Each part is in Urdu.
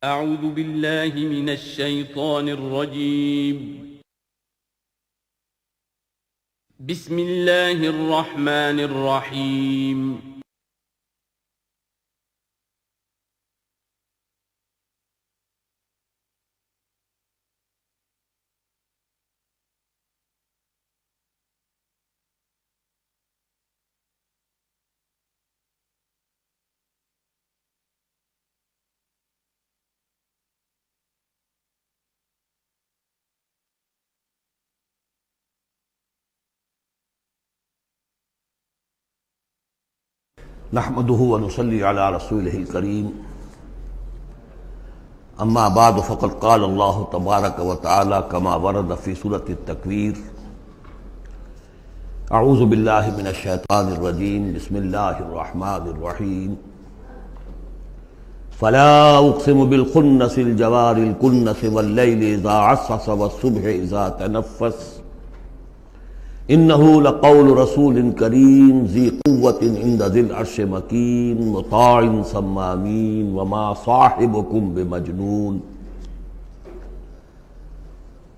اعوذ باللہ من الشیطان الرجیم بسم اللہ الرحمن الرحیم نحمده ونصلي على رسوله الكريم اما بعد فقد قال الله تبارك وتعالى كما ورد في سورة التكوير اعوذ بالله من الشيطان الرجيم بسم الله الرحمن الرحيم فلا اقسم بالخنس الجوار الكنس والليل اذا عسعس والصبح اذا تنفس انه لقول رسول کریم ذی قوت عند ذی العرش مکین مطاع ثم امین وما صاحبکم بمجنون۔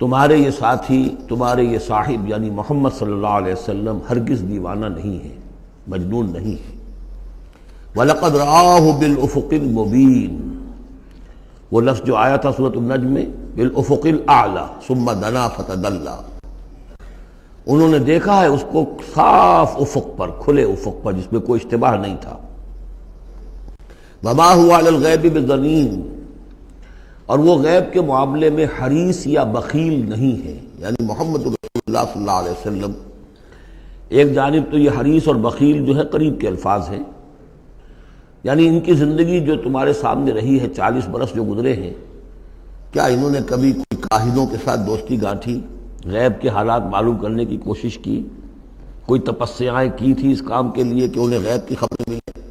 تمہارے یہ ساتھی، تمہارے یہ صاحب یعنی محمد صلی اللہ علیہ وسلم ہرگز دیوانہ نہیں ہے، مجنون نہیں ہے۔ وَلَقَدْ رَآهُ بِالْأُفُقِ الْمُبِينِ، وہ لفظ جو آیا تھا سورۃ النجم میں، بالافق الاعلی ثم دنا فتدلی، انہوں نے دیکھا ہے اس کو صاف افق پر، کھلے افق پر، جس میں کوئی اشتباہ نہیں تھا۔ وما هو علی الغیب بضنین، اور وہ غیب کے معاملے میں حریص یا بخیل نہیں ہے، یعنی محمد رسول اللہ صلی اللہ علیہ وسلم ایک جانب تو یہ حریص اور بخیل جو ہے قریب کے الفاظ ہیں، یعنی ان کی زندگی جو تمہارے سامنے رہی ہے، 40 برس جو گزرے ہیں، کیا انہوں نے کبھی کوئی کاہنوں کے ساتھ دوستی گانٹھی، غیب کے حالات معلوم کرنے کی کوشش کی، کوئی تپسیائیں کی تھی اس کام کے لیے کہ انہیں غیب کی خبریں ملیں؟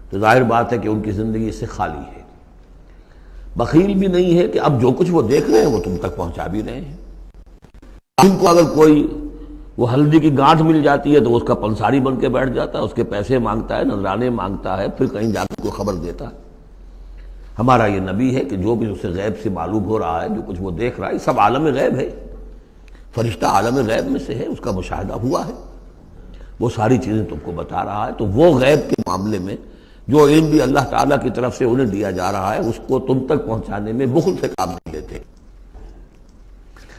تو ظاہر بات ہے کہ ان کی زندگی اس سے خالی ہے۔ بخیل بھی نہیں ہے کہ اب جو کچھ وہ دیکھ رہے ہیں وہ تم تک پہنچا بھی رہے ہیں۔ ان کو اگر کوئی وہ ہلدی کی گانٹھ مل جاتی ہے تو اس کا پنساری بن کے بیٹھ جاتا ہے، اس کے پیسے مانگتا ہے، نذرانے مانگتا ہے، پھر کہیں جا کے کوئی خبر دیتا ہے۔ ہمارا یہ نبی ہے کہ جو بھی اسے غیب سے معلوم ہو رہا ہے، جو کچھ وہ دیکھ رہا ہے، سب عالم غیب ہے، فرشتہ عالم غیب میں سے ہے، اس کا مشاہدہ ہوا ہے، وہ ساری چیزیں تم کو بتا رہا ہے۔ تو وہ غیب کے معاملے میں جو علم بھی اللہ تعالیٰ کی طرف سے انہیں دیا جا رہا ہے، اس کو تم تک پہنچانے میں بخل سے کام نہیں لیتے۔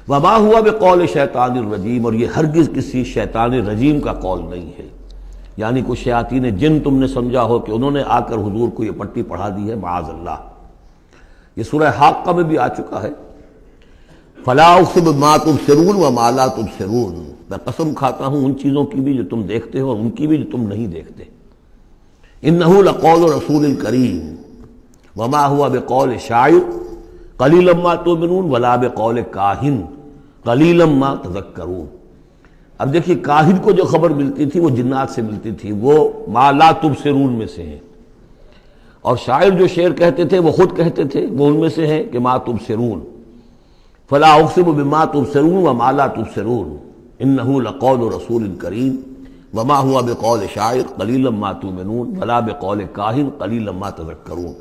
وما ہوا بقول شیطان الرجیم، اور یہ ہرگز کسی شیطان رجیم کا قول نہیں ہے، یعنی کوئی شیاطین جن تم نے سمجھا ہو کہ انہوں نے آ کر حضور کو یہ پٹی پڑھا دی ہے، معاذ اللہ۔ یہ سورہ حاقہ میں بھی آ چکا ہے، فلا اقسم بما تبصرون وما لا تبصرون، میں قسم کھاتا ہوں ان چیزوں کی بھی جو تم دیکھتے ہو اور ان کی بھی جو تم نہیں دیکھتے۔ انہ لقول رسول کریم وما هو بقول شاعر قلیلا ما تؤمنون ولا بقول کاہن قلیلا ما تذکرون۔ اب دیکھیے کاہن کو جو خبر ملتی تھی وہ جنات سے ملتی تھی، وہ ما لا تبصرون میں سے ہیں، اور شاعر جو شعر کہتے تھے وہ خود کہتے تھے، وہ ان میں سے ہیں کہ ما تبصرون۔ فلا اقسم بما تبصرون وما لا تبصرون انه لقول رسول کریم وما هو بقول شاعر قلیلا ما تؤمنون ولا بقول کاہن قلیلا ما تذکرون۔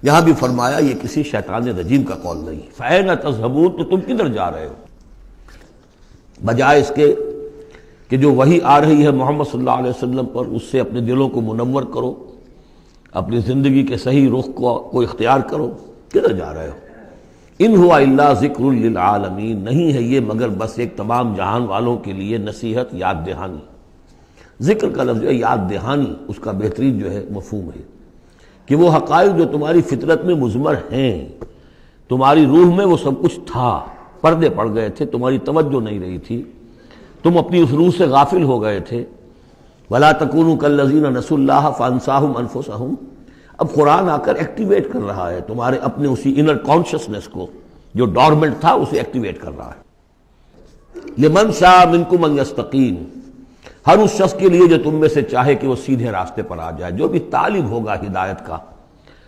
یہاں بھی فرمایا یہ کسی شیطان رجیم کا قول نہیں۔ فأین تذهبون، تو تم کدھر جا رہے ہو؟ بجائے اس کے کہ جو وحی آ رہی ہے محمد صلی اللہ علیہ وسلم پر، اس سے اپنے دلوں کو منور کرو، اپنی زندگی کے صحیح رخ کو اختیار کرو، کدھر جا رہے ہو؟ ان ہوا الا ذکر للعالمین، نہیں ہے یہ مگر بس ایک تمام جہان والوں کے لیے نصیحت، یاد دہانی۔ ذکر کا لفظ جو ہے یاد دہانی، اس کا بہترین جو ہے مفہوم ہے کہ وہ حقائق جو تمہاری فطرت میں مضمر ہیں، تمہاری روح میں وہ سب کچھ تھا، پردے پڑ گئے تھے، تمہاری توجہ نہیں رہی تھی، تم اپنی اس روح سے غافل ہو گئے تھے۔ ولا تکونوا کالذین نسوا اللہ فانساہم انفسہم، اب قرآن آ کر ایکٹیویٹ کر رہا ہے تمہارے اپنے اسی انر کانشسنس کو، جو ڈورمنٹ تھا اسے ایکٹیویٹ کر رہا ہے۔ لمن شاء منکم ان یستقیم، ہر اس شخص کے لیے جو تم میں سے چاہے کہ وہ سیدھے راستے پر آ جائے، جو بھی طالب ہوگا ہدایت کا،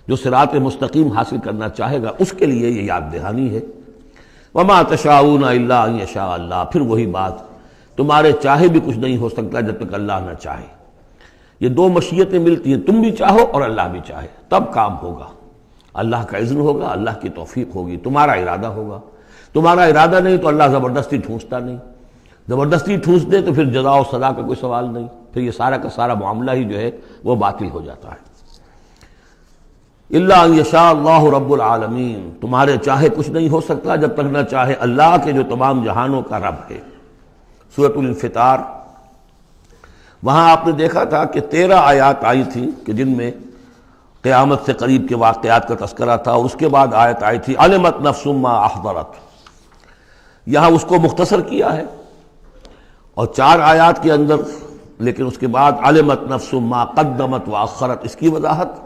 جو صراط مستقیم حاصل کرنا چاہے گا، اس کے لیے یہ یاد دہانی ہے۔ وما تشاءون الا ان یشاء اللہ، پھر وہی بات، تمہارے چاہے بھی کچھ نہیں ہو سکتا جب تک اللہ نہ چاہے۔ یہ دو مشیتیں ملتی ہیں، تم بھی چاہو اور اللہ بھی چاہے، تب کام ہوگا۔ اللہ کا اذن ہوگا، اللہ کی توفیق ہوگی، تمہارا ارادہ ہوگا۔ تمہارا ارادہ نہیں تو اللہ زبردستی ٹھونستا نہیں، زبردستی ٹھونس دے تو پھر جزا و سزا کا کوئی سوال نہیں، پھر یہ سارا کا سارا معاملہ ہی جو ہے وہ باطل ہو جاتا ہے۔ الا ان یشاء اللہ رب العالمین، تمہارے چاہے کچھ نہیں ہو سکتا جب تک نہ چاہے اللہ کے جو تمام جہانوں کا رب ہے۔ سورۃ الانفطار، وہاں آپ نے دیکھا تھا کہ 13 آیات آئی تھی کہ جن میں قیامت سے قریب کے واقعات کا تذکرہ تھا، اور اس کے بعد آیت آئی تھی علمت نفس ما احضرت، یہاں اس کو مختصر کیا ہے اور 4 آیات کے اندر، لیکن اس کے بعد علمت نفس ما قدمت واخرت، اس کی وضاحت،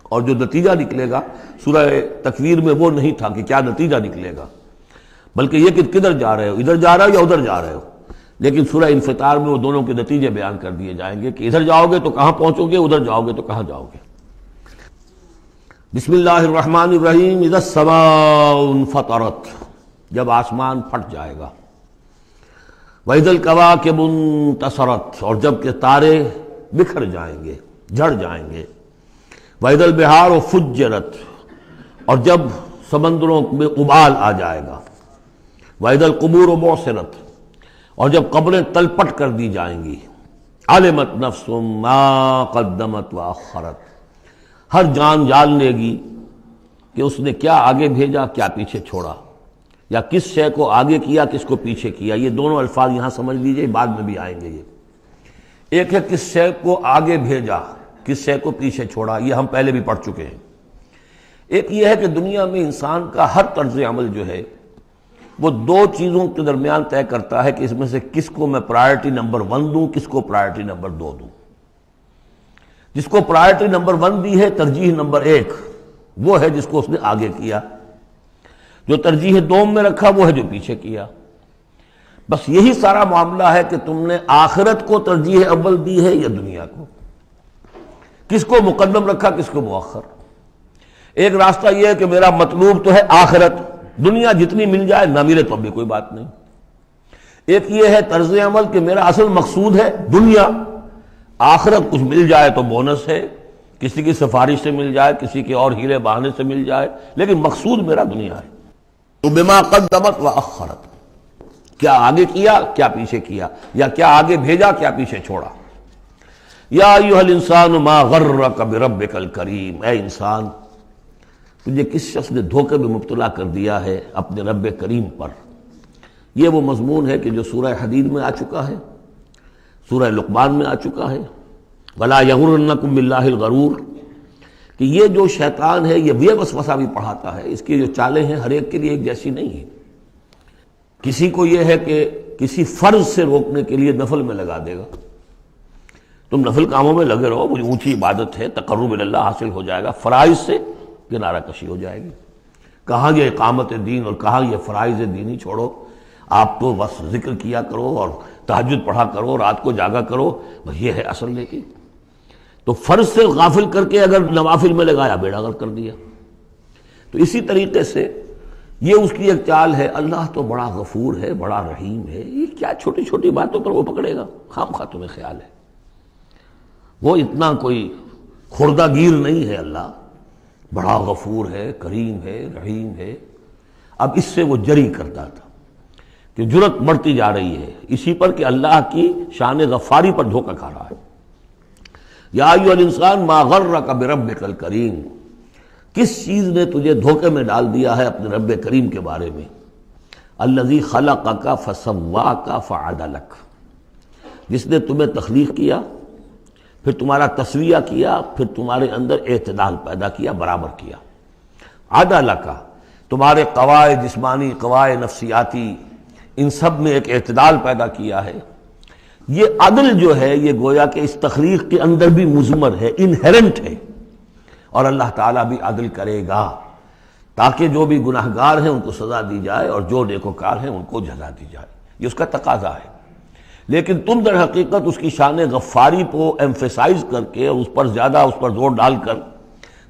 اور جو نتیجہ نکلے گا سورہ تکویر میں وہ نہیں تھا کہ کیا نتیجہ نکلے گا، بلکہ یہ کہ کدھر جا رہے ہو، ادھر جا رہے ہو یا ادھر جا رہے ہو، لیکن سورہ انفطار میں وہ دونوں کے نتیجے بیان کر دیے جائیں گے کہ ادھر جاؤ گے تو کہاں پہنچو گے، ادھر جاؤ گے تو کہاں جاؤ گے۔ بسم اللہ الرحمن الرحیم، اذا السماء انفطرت، جب آسمان پھٹ جائے گا، وَإِذَا الْكَوَاكِبُ انتَثَرَتْ، اور جب کہ تارے بکھر جائیں گے، جھڑ جائیں گے، وَإِذَا الْبِحَارُ فُجِّرَتْ، اور جب سمندروں میں ابال آ جائے گا، وَإِذَا الْقُبُورُ بُعْثِرَتْ، اور جب قبریں تلپٹ کر دی جائیں گی، عَلِمَتْ نَفْسٌ مَا قَدَّمَتْ وَأَخَّرَتْ، ہر جان جان لے گی کہ اس نے کیا آگے بھیجا کیا پیچھے چھوڑا، یا کس شے کو آگے کیا کس کو پیچھے کیا۔ یہ دونوں الفاظ یہاں سمجھ لیجئے، بعد میں بھی آئیں گے۔ یہ ایک ہے کس شے کو آگے بھیجا کس شے کو پیچھے چھوڑا، یہ ہم پہلے بھی پڑھ چکے ہیں۔ ایک یہ ہے کہ دنیا میں انسان کا ہر طرز عمل جو ہے وہ 2 چیزوں کے درمیان طے کرتا ہے کہ اس میں سے کس کو میں پرائرٹی نمبر 1 دوں، کس کو پرائرٹی نمبر 2 دوں۔ جس کو پرائرٹی نمبر 1 دی ہے، ترجیح نمبر 1، وہ ہے جس کو اس نے آگے کیا، جو ترجیح 2 میں رکھا وہ ہے جو پیچھے کیا۔ بس یہی سارا معاملہ ہے کہ تم نے آخرت کو ترجیح اول دی ہے یا دنیا کو، کس کو مقدم رکھا کس کو مؤخر۔ ایک راستہ یہ ہے کہ میرا مطلوب تو ہے آخرت، دنیا جتنی مل جائے نہ ملے تو بھی کوئی بات نہیں۔ ایک یہ ہے طرز عمل کہ میرا اصل مقصود ہے دنیا، آخرت کچھ مل جائے تو بونس ہے، کسی کی سفارش سے مل جائے، کسی کے اور ہیلے بہانے سے مل جائے، لیکن مقصود میرا دنیا ہے۔ تو بما قدمت واخرت، کیا آگے کیا کیا پیچھے کیا، یا کیا آگے بھیجا کیا پیچھے چھوڑا۔ یا ایھا الانسان ما غرک بربک الکریم، اے انسان تجھے کس شخص نے دھوکے میں مبتلا کر دیا ہے اپنے رب کریم پر۔ یہ وہ مضمون ہے کہ جو سورہ حدید میں آ چکا ہے، سورہ لقمان میں آ چکا ہے، ولا یغرنکم باللہ الغرور، کہ یہ جو شیطان ہے یہ وسوسہ بھی پڑھاتا ہے، اس کی جو چالیں ہیں ہر ایک کے لیے ایک جیسی نہیں ہیں۔ کسی کو یہ ہے کہ کسی فرض سے روکنے کے لیے نفل میں لگا دے گا، تم نفل کاموں میں لگے رہو، مجھے اونچی عبادت ہے، تقرب اللہ حاصل ہو جائے گا، فرائض سے کنارہ کشی ہو جائے گی۔ کہاں یہ اقامت دین اور کہاں یہ فرائض دینی چھوڑو، آپ تو بس ذکر کیا کرو اور تہجد پڑھا کرو، رات کو جاگا کرو، بس یہ ہے اصل۔ لیکن تو فرض سے غافل کر کے اگر نوافل میں لگایا بیڑا غرق کر دیا۔ تو اسی طریقے سے یہ اس کی ایک چال ہے، اللہ تو بڑا غفور ہے، بڑا رحیم ہے، یہ کیا چھوٹی چھوٹی باتوں پر وہ پکڑے گا، خام خواہ تمہیں خیال ہے وہ اتنا کوئی خوردہ گیر نہیں ہے، اللہ بڑا غفور ہے، کریم ہے، رحیم ہے۔ اب اس سے وہ جری کرتا تھا کہ جرت بڑھتی جا رہی ہے اسی پر کہ اللہ کی شان غفاری پر دھوکہ کھا رہا ہے۔ یا ایھا الانسان ما غرک بربک الکریم، کس چیز نے تجھے دھوکے میں ڈال دیا ہے اپنے رب کریم کے بارے میں۔ الذی خلقک فسواک فعدلک، جس نے تمہیں تخلیق کیا، پھر تمہارا تسویہ کیا، پھر تمہارے اندر اعتدال پیدا کیا، برابر کیا۔ عدلک، تمہارے قوائے جسمانی، قوائے نفسیاتی، ان سب میں ایک اعتدال پیدا کیا ہے۔ یہ عدل جو ہے یہ گویا کہ اس تخلیق کے اندر بھی مضمر ہے، انہیرنٹ ہے، اور اللہ تعالیٰ بھی عدل کرے گا تاکہ جو بھی گناہگار ہیں ان کو سزا دی جائے اور جو نیکوکار ہیں ان کو جزا دی جائے، یہ اس کا تقاضا ہے۔ لیکن تم در حقیقت اس کی شان غفاری کو ایمفیسائز کر کے اور اس پر زیادہ اس پر زور ڈال کر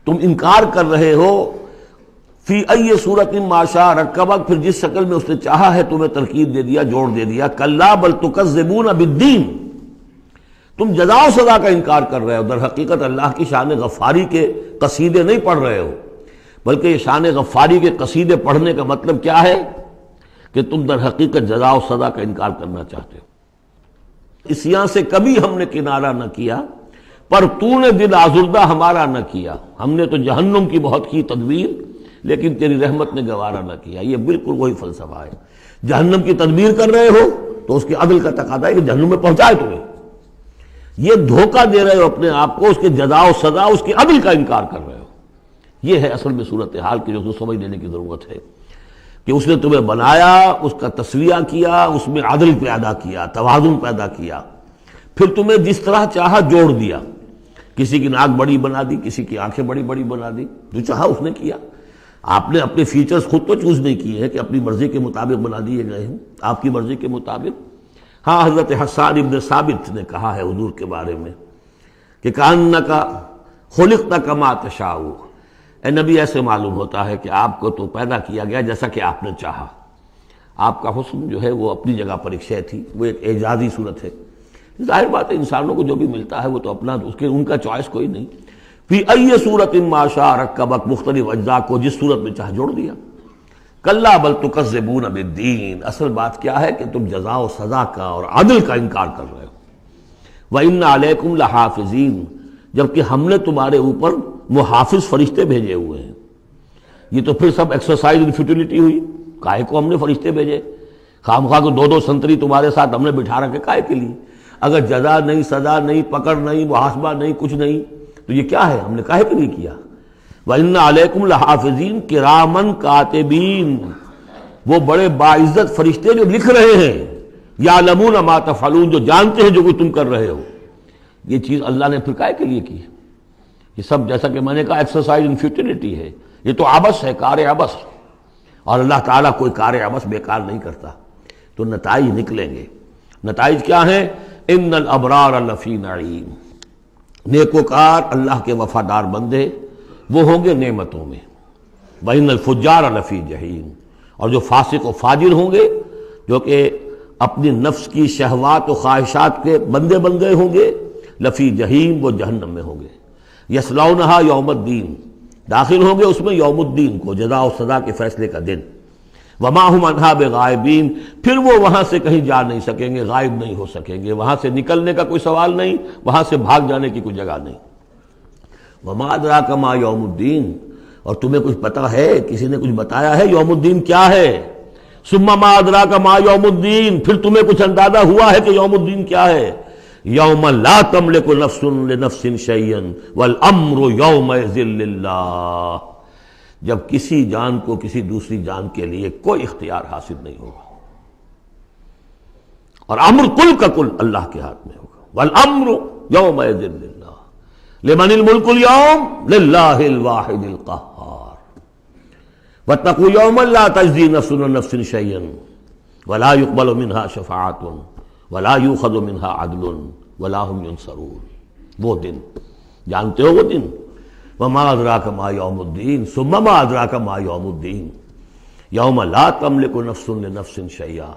تم انکار کر رہے ہو۔ فی ای صورت ما شاء رکبک، پھر جس شکل میں اس نے چاہا ہے تمہیں ترکیب دے دیا، جوڑ دے دیا۔ کلا بل تکذبون بالدین، تم جزا و سزا کا انکار کر رہے ہو، در حقیقت اللہ کی شان غفاری کے قصیدے نہیں پڑھ رہے ہو، بلکہ یہ شان غفاری کے قصیدے پڑھنے کا مطلب کیا ہے کہ تم در حقیقت جزا و سزا کا انکار کرنا چاہتے ہو۔ اسیاں سے کبھی ہم نے کنارہ نہ کیا، پر تو نے دل آزردہ ہمارا نہ کیا، ہم نے تو جہنم کی بہت کی تدبیر لیکن تیری رحمت نے گوارا نہ کیا۔ یہ بالکل وہی فلسفہ ہے، جہنم کی تدبیر کر رہے ہو تو اس کے عدل کا تقاضا ہے کہ جہنم میں پہنچائے تمہیں، یہ دھوکہ دے رہے ہو اپنے آپ کو، اس کے جزا و سزا اس کے عدل کا انکار کر رہے ہو۔ یہ ہے اصل میں صورتحال کی جو سمجھ لینے کی ضرورت ہے کہ اس نے تمہیں بنایا، اس کا تسویہ کیا، اس میں عدل پیدا کیا، توازن پیدا کیا، پھر تمہیں جس طرح چاہا جوڑ دیا، کسی کی ناک بڑی بنا دی، کسی کی آنکھیں بڑی بڑی بنا دی، جو چاہا اس نے کیا۔ آپ نے اپنے فیچرز خود تو چوز نہیں کیے ہیں کہ اپنی مرضی کے مطابق بنا دیے گئے ہیں، آپ کی مرضی کے مطابق۔ ہاں، حضرت حسان ابن ثابت نے کہا ہے حضور کے بارے میں کہ کأنک خلقت کما تشاء، اے نبی ایسے معلوم ہوتا ہے کہ آپ کو تو پیدا کیا گیا جیسا کہ آپ نے چاہا۔ آپ کا حسن جو ہے وہ اپنی جگہ پر ایک شے تھی، وہ ایک اعجازی صورت ہے۔ ظاہر بات ہے انسانوں کو جو بھی ملتا ہے وہ تو اپنا ان کا چوائس کوئی نہیں۔ فی ای صورت ما شاء رکبک، مختلف اجزاء کو جس صورت میں چاہے جوڑ دیا۔ کلا بل تکذبون بالدین، اصل بات کیا ہے کہ تم جزا و سزا کا اور عدل کا انکار کر رہے ہو۔ وَإِنَّ عَلَيْكُمْ لَحَافِظِينَ، جبکہ ہم نے تمہارے اوپر محافظ فرشتے بھیجے ہوئے ہیں۔ یہ تو پھر سب ایکسرسائز ان فیوٹیلٹی ہوئی، کائے کو ہم نے فرشتے بھیجے؟ خامخواہ کو دو سنتری تمہارے ساتھ ہم نے بٹھا رکھے کائے کے لیے؟ اگر جزا نہیں، سزا نہیں، پکڑ نہیں، محاسبہ نہیں، کچھ نہیں تو یہ کیا ہے؟ ہم نے کائے کے لیے کیا؟ وَإِنَّ عَلَيْكُمْ لَحَافِظِينَ كِرَامًا كَاتِبِينَ، وہ بڑے باعزت فرشتے جو لکھ رہے ہیں، يَعْلَمُونَ مَا تَفْعَلُونَ، جو جانتے ہیں جو کچھ تم کر رہے ہو۔ یہ چیز اللہ نے پھر کائے کے لیے کی ہے؟ یہ سب جیسا کہ میں نے کہا ایکسرسائز ان فیوٹیلٹی ہے، یہ تو عبث ہے، کار عبث، اور اللہ تعالیٰ کوئی کار عبث بیکار نہیں کرتا۔ تو نتائج نکلیں گے۔ نتائج کیا ہیں؟ ان الابرار لفی نعیم، نیکوکار اللہ کے وفادار بندے وہ ہوں گے نعمتوں میں، وان الفجار لفی جہیم، اور جو فاسق و فاجر ہوں گے، جو کہ اپنی نفس کی شہوات و خواہشات کے بندے بن گئے ہوں گے، لفی جہیم، وہ جہنم میں ہوں گے۔ یصلونہا یوم الدین، داخل ہوں گے اس میں یوم الدین کو، جزا و سزا کے فیصلے کا دن۔ وما ہم عنہا بغائبین، پھر وہ وہاں سے کہیں جا نہیں سکیں گے، غائب نہیں ہو سکیں گے، وہاں سے نکلنے کا کوئی سوال نہیں، وہاں سے بھاگ جانے کی کوئی جگہ نہیں۔ وما ادراک ما یوم الدین، اور تمہیں کچھ پتہ ہے، کسی نے کچھ بتایا ہے یوم الدین کیا ہے؟ ثم ما ادراک ما یوم الدین، پھر تمہیں کچھ اندازہ ہوا ہے کہ یوم الدین کیا ہے؟ یوم لا تملک نفس لنفس شیئا والامر یومئذ للہ، جب کسی جان کو کسی دوسری جان کے لیے کوئی اختیار حاصل نہیں ہوگا، اور امر کل کا کل اللہ کے ہاتھ میں ہوگا۔ والامر یومئذ للہ، لمن الملک اليوم للہ الواحد القہار۔ واتقوا یوما لا تجزی نفس عن نفس شیئا ولا يقبل منها شفاعۃ ولا یؤخذ منها عدل ولا هم ينصرون۔ وہ دن جانتے ہو، وہ دن وما ادراک ما یوم الدین ثم ما ادراک ما یوم الدین یوم لا تملک نفس لنفس شیئا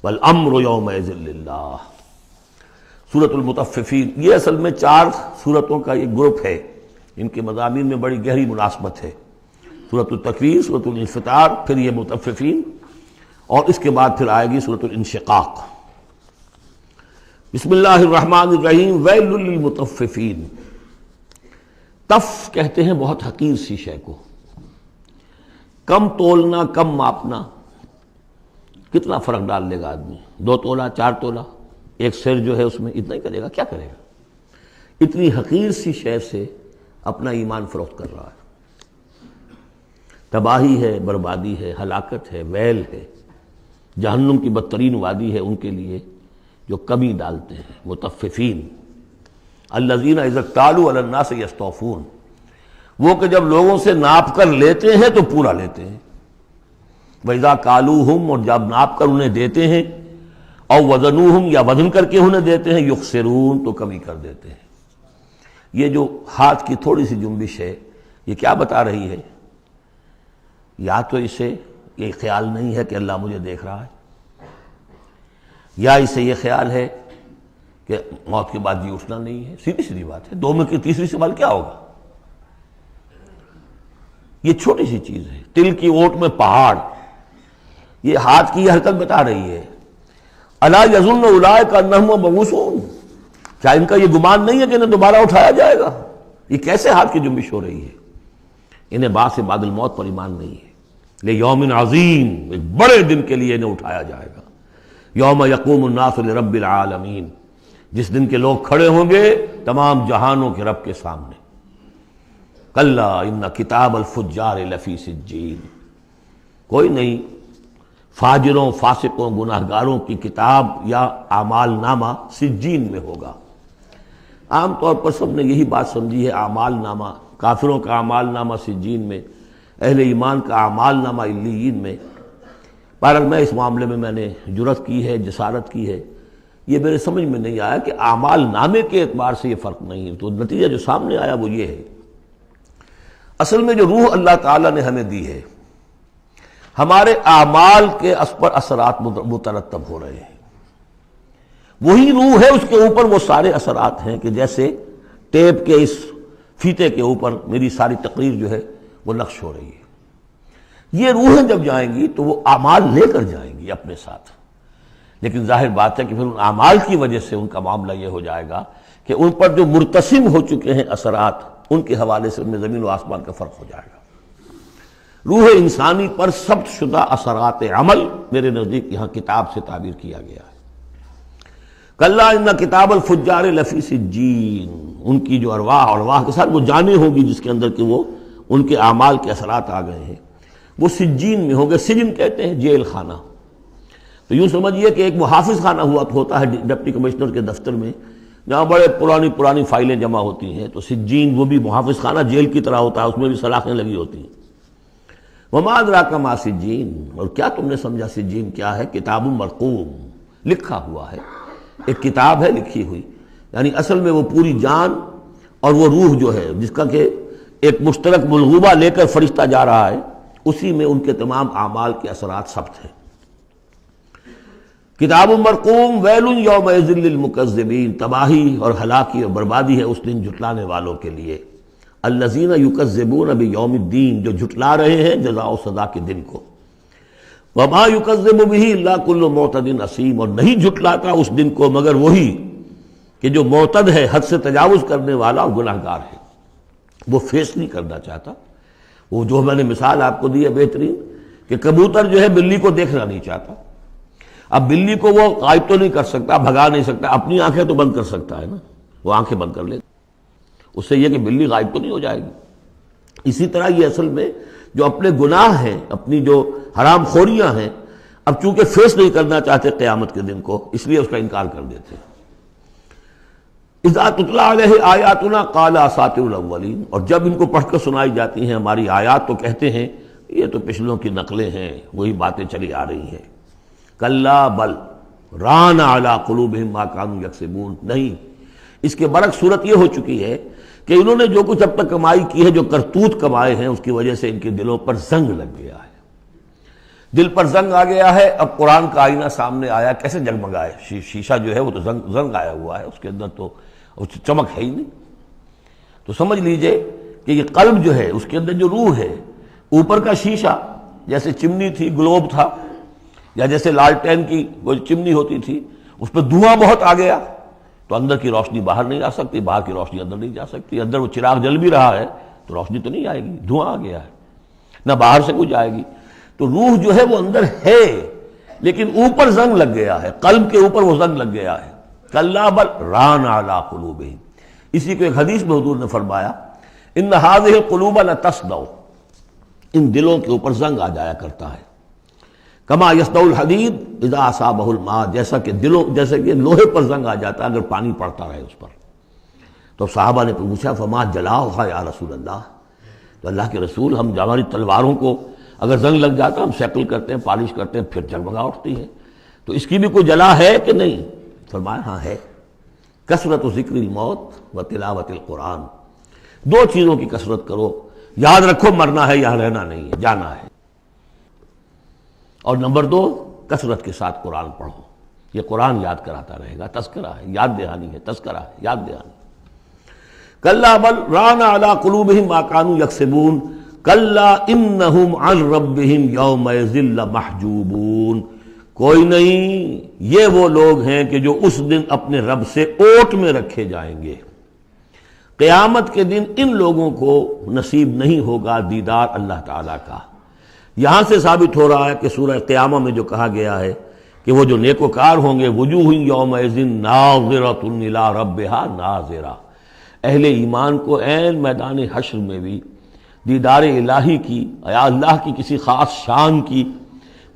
والامر یومئذ للہ۔ سورۃ المطففین، یہ اصل میں 4 سورتوں کا ایک گروپ ہے، ان کے مضامین میں بڑی گہری مناسبت ہے۔ سورۃ التکویر، سورۃ الانفطار، پھر یہ مطففین، اور اس کے بعد پھر آئے گی سورۃ الانشقاق۔ بسم اللہ الرحمن الرحیم۔ ویل للمطففین، تف کہتے ہیں بہت حقیر سی شے کو، کم تولنا، کم ماپنا، کتنا فرق ڈال لے گا آدمی؟ 2 تولہ، 4 تولہ، ایک سر جو ہے اس میں اتنا ہی کرے گا، کیا کرے گا؟ اتنی حقیر سی شے سے اپنا ایمان فروخت کر رہا ہے۔ تباہی ہے، بربادی ہے، ہلاکت ہے، ویل ہے، جہنم کی بدترین وادی ہے ان کے لیے جو کمی ڈالتے ہیں۔ مطففین الذین اذا اکتالوا علی الناس یستوفون، وہ کہ جب لوگوں سے ناپ کر لیتے ہیں تو پورا لیتے ہیں۔ وَإِذَا كَالُوهُمْ، اور جب ناپ کر انہیں دیتے ہیں، اور وزنوہم، یا وزن کر کے انہیں دیتے ہیں، یخسرون، تو کمی کر دیتے ہیں۔ یہ جو ہاتھ کی تھوڑی سی جنبش ہے، یہ کیا بتا رہی ہے؟ یا تو اسے یہ خیال نہیں ہے کہ اللہ مجھے دیکھ رہا ہے، یا اسے یہ خیال ہے کہ موت کے بعد جی اٹھنا نہیں ہے۔ سیدھی سیدھی بات ہے، 2 میں کی تیسری سوال کیا ہوگا؟ یہ چھوٹی سی چیز ہے، تل کی اوٹ میں پہاڑ، یہ ہاتھ کی یہ حرکت بتا رہی ہے۔ الا یظن اولئک انہم مبعوثون، کیا ان کا یہ گمان نہیں ہے کہ انہیں دوبارہ اٹھایا جائے گا؟ یہ کیسے ہاتھ کی جنبش ہو رہی ہے؟ انہیں بعد سے بعد الموت پر ایمان نہیں ہے۔ لیوم عظیم، ایک بڑے دن کے لیے انہیں اٹھایا جائے گا۔ یوم یقوم الناس لرب العالمین، جس دن کے لوگ کھڑے ہوں گے تمام جہانوں کے رب کے سامنے۔ کلا ان کتاب الفجار لفی سجین، کوئی نہیں، فاجروں، فاسقوں، گناہگاروں کی کتاب یا اعمال نامہ سجین میں ہوگا۔ عام طور پر سب نے یہی بات سمجھی ہے، اعمال نامہ، کافروں کا اعمال نامہ سجین میں، اہل ایمان کا اعمال نامہ علیین میں۔ بہرحال میں اس معاملے میں نے جرأت کی ہے، جسارت کی ہے، یہ میرے سمجھ میں نہیں آیا کہ اعمال نامے کے اعتبار سے یہ فرق نہیں ہے، تو نتیجہ جو سامنے آیا وہ یہ ہے۔ اصل میں جو روح اللہ تعالیٰ نے ہمیں دی ہے، ہمارے اعمال کے اس پر اثرات مترتب ہو رہے ہیں، وہی روح ہے، اس کے اوپر وہ سارے اثرات ہیں کہ جیسے ٹیپ کے اس فیتے کے اوپر میری ساری تقریر جو ہے وہ نقش ہو رہی ہے۔ یہ روحیں جب جائیں گی تو وہ اعمال لے کر جائیں گی اپنے ساتھ، لیکن ظاہر بات ہے کہ پھر ان اعمال کی وجہ سے ان کا معاملہ یہ ہو جائے گا کہ ان پر جو مرتسم ہو چکے ہیں اثرات، ان کے حوالے سے ان میں زمین و آسمان کا فرق ہو جائے گا۔ روح انسانی پر ثبت شدہ اثرات عمل میرے نزدیک یہاں کتاب سے تعبیر کیا گیا ہے۔ کلا ان کتاب الفجار لفی سجین، ان کی جو ارواح کے ساتھ وہ جانیں ہوں گی جس کے اندر کہ وہ ان کے اعمال کے اثرات آ گئے ہیں، وہ سجین میں ہوں گے۔ سجن کہتے ہیں جیل خانہ، تو یوں سمجھیے کہ ایک محافظ خانہ ہوتا ہے ڈپٹی کمشنر کے دفتر میں، جہاں بڑے پرانی فائلیں جمع ہوتی ہیں، تو سجین وہ بھی محافظ خانہ جیل کی طرح ہوتا ہے، اس میں بھی سلاخیں لگی ہوتی ہیں۔ وما ادراک ما سجین، اور کیا تم نے سمجھا سجین کیا ہے؟ کتاب مرقوم، لکھا ہوا ہے، ایک کتاب ہے لکھی ہوئی، یعنی اصل میں وہ پوری جان اور وہ روح جو ہے جس کا کہ ایک مشترک ملغوبہ لے کر فرشتہ جا رہا ہے، اسی میں ان کے تمام اعمال کے اثرات ثبت ہیں۔ کتاب مرقوم، ویل یومئذ للمکذبین، تباہی اور ہلاکی اور بربادی ہے اس دن جھٹلانے والوں کے لیے۔ الذین یکذبون بیوم الدین، جو جھٹلا رہے ہیں جزا و سزا کے دن کو۔ وما یکذب بہ الا کل معتد اثیم، اور نہیں جھٹلاتا اس دن کو مگر وہی کہ جو معتد ہے، حد سے تجاوز کرنے والا اور گناہ گار ہے، وہ فیس نہیں کرنا چاہتا۔ وہ جو میں نے مثال آپ کو دی ہے بہترین، کہ کبوتر جو ہے بلی کو دیکھنا نہیں چاہتا۔ اب بلی کو وہ غائب تو نہیں کر سکتا، بھگا نہیں سکتا، اپنی آنکھیں تو بند کر سکتا ہے نا، وہ آنکھیں بند کر لے، اس سے یہ کہ بلی غائب تو نہیں ہو جائے گی۔ اسی طرح یہ اصل میں جو اپنے گناہ ہیں، اپنی جو حرام خوریاں ہیں، اب چونکہ فیس نہیں کرنا چاہتے قیامت کے دن کو، اس لیے اس کا انکار کر دیتے ہیں۔ اذا تتلی علیہ آیاتنا قال اساطیر الاولین، اور جب ان کو پڑھ کر سنائی جاتی ہیں ہماری آیات تو کہتے ہیں یہ تو پچھلوں کی نقلیں ہیں، وہی باتیں چلی آ رہی ہیں۔ کلا بل ران علی قلوبہم ما کانوا یکسبون، نہیں، اس کے برعکس صورت یہ ہو چکی ہے کہ انہوں نے جو کچھ اب تک کمائی کی ہے، جو کرتوت کمائے ہیں، اس کی وجہ سے ان کے دلوں پر زنگ لگ گیا ہے، دل پر زنگ آ گیا ہے۔ اب قرآن کا آئینہ سامنے آیا، کیسے جگمگائے؟ شیشہ جو ہے وہ تو زنگ آیا ہوا ہے، اس کے اندر تو چمک ہے ہی نہیں۔ تو سمجھ لیجئے کہ یہ قلب جو ہے، اس کے اندر جو روح ہے، اوپر کا شیشہ جیسے چمنی تھی، گلوب تھا، یا جیسے لالٹین کی وہ چمنی ہوتی تھی، اس پہ دھواں بہت آ گیا تو اندر کی روشنی باہر نہیں آ سکتی، باہر کی روشنی اندر نہیں جا سکتی۔ اندر وہ چراغ جل بھی رہا ہے تو روشنی تو نہیں آئے گی، دھواں آ گیا ہے، نہ باہر سے کچھ آئے گی۔ تو روح جو ہے وہ اندر ہے، لیکن اوپر زنگ لگ گیا ہے، قلب کے اوپر وہ زنگ لگ گیا ہے۔ کلا بل ران علی قلوبہم، اسی کو ایک حدیث میں حضور نے فرمایا ان ہذہ القلوب لتصدع، ان دلوں کے اوپر زنگ آ جایا کرتا ہے۔ کما یصدع الحدید اذا اصابہ الماء، جیسا کہ لوہے پر زنگ آ جاتا ہے اگر پانی پڑتا رہے اس پر۔ تو صحابہ نے پوچھا فما جلاؤھا یا رسول اللہ، تو اللہ کے رسول، ہم ہماری تلواروں کو اگر زنگ لگ جاتا ہم سیکل کرتے ہیں، پالش کرتے ہیں، پھر جگمگا اٹھتی ہے، تو اس کی بھی کوئی جلا ہے کہ نہیں؟ فرمایا ہاں ہے، کثرت ذکر الموت و تلاوت القرآن، دو چیزوں کی کثرت کرو، یاد رکھو مرنا ہے، یہاں رہنا نہیں ہے، جانا ہے، اور نمبر دو کثرت کے ساتھ قرآن پڑھو، یہ قرآن یاد کراتا رہے گا، تذکرہ ہے، یاد دہانی ہے، تذکرہ ہے، یاد دہانی۔ کلا بل ران علی قلوبہم ما کانوا یکسبون، کلا انہم عن ربہم یومئذ لمحجوبون، کوئی نہیں، یہ وہ لوگ ہیں کہ جو اس دن اپنے رب سے اوٹ میں رکھے جائیں گے۔ قیامت کے دن ان لوگوں کو نصیب نہیں ہوگا دیدار اللہ تعالیٰ کا۔ یہاں سے ثابت ہو رہا ہے کہ سورہ قیامہ میں جو کہا گیا ہے کہ وہ جو نیکوکار ہوں گے، وجوہ یومئذ ناظرۃ الی ربہا ناظرہ، اہل ایمان کو عین میدان حشر میں بھی دیدار الہی کی یا اللہ کی کسی خاص شان کی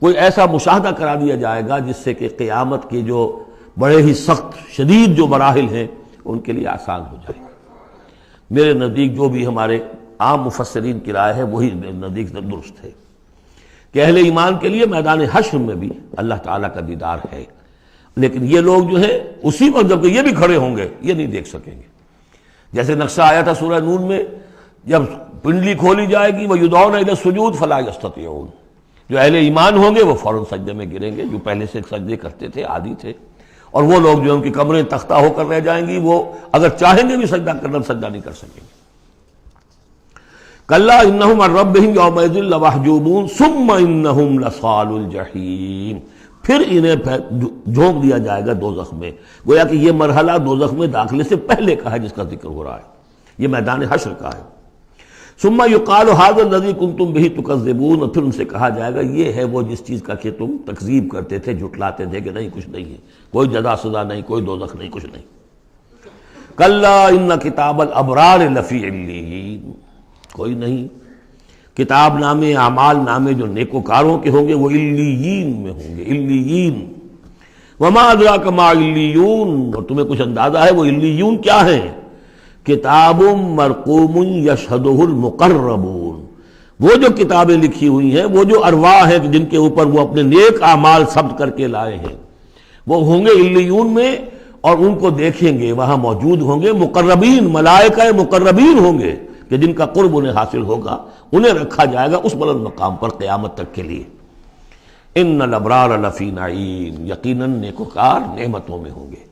کوئی ایسا مشاہدہ کرا دیا جائے گا جس سے کہ قیامت کے جو بڑے ہی سخت شدید جو مراحل ہیں ان کے لیے آسان ہو جائے۔ میرے نزدیک جو بھی ہمارے عام مفسرین کی رائے ہے وہی میرے نزدیک درست ہے کہ اہل ایمان کے لیے میدان حشر میں بھی اللہ تعالیٰ کا دیدار ہے، لیکن یہ لوگ جو ہے اسی وقت جب کہ یہ بھی کھڑے ہوں گے یہ نہیں دیکھ سکیں گے۔ جیسے نقشہ آیا تھا سورہ نون میں، جب پنڈلی کھولی جائے گی وَيُدْعَوْنَ إِلَى السُّجُودِ فَلَا يَسْتَطِيعُونَ، جو اہل ایمان ہوں گے وہ فوراً سجدے میں گریں گے، جو پہلے سے سجدے کرتے تھے عادی تھے، اور وہ لوگ جو ان کی کمریں تختہ ہو کر رہ جائیں گی وہ اگر چاہیں گے بھی سجدہ کرنا سجدہ نہیں کر سکیں گے۔ کلا انہم عن ربہم یومئذ لمحجوبون ثم انہم لصالو الجحیم، پھر انہیں جھونک دیا جائے گا دوزخ میں۔ گویا کہ یہ مرحلہ دوزخ میں داخلے سے پہلے کا ہے جس کا ذکر ہو رہا ہے، یہ میدان حشر کا ہے۔ ثم یقال ھذا الذی کنتم بہ تکذبون، اور پھر ان سے کہا جائے گا یہ ہے وہ جس چیز کا کہ تم تکذیب کرتے تھے، جھٹلاتے تھے کہ نہیں کچھ نہیں ہے، کوئی جزا سزا نہیں، کوئی دوزخ نہیں، کچھ نہیں۔ کلا ان کتاب الابرار لفی علیین، کوئی نہیں، کتاب نامے اعمال نامے جو نیکوکاروں کے ہوں گے وہ علیین میں ہوں گے، علیین۔ وما ادراک ما علیون، اور تمہیں کچھ اندازہ ہے وہ علیون کیا ہیں؟ کتاب مرقوم یشہدہ المقربون، وہ جو کتابیں لکھی ہوئی ہیں، وہ جو ارواح ہیں جن کے اوپر وہ اپنے نیک اعمال ثبت کر کے لائے ہیں، وہ ہوں گے علیون میں، اور ان کو دیکھیں گے، وہاں موجود ہوں گے مقربین، ملائکہ مقربین ہوں گے کہ جن کا قرب انہیں حاصل ہوگا، انہیں رکھا جائے گا اس بلند مقام پر قیامت تک کے لیے۔ ان الابرار لفی نعیم، یقیناً نیکوکار نعمتوں میں ہوں گے،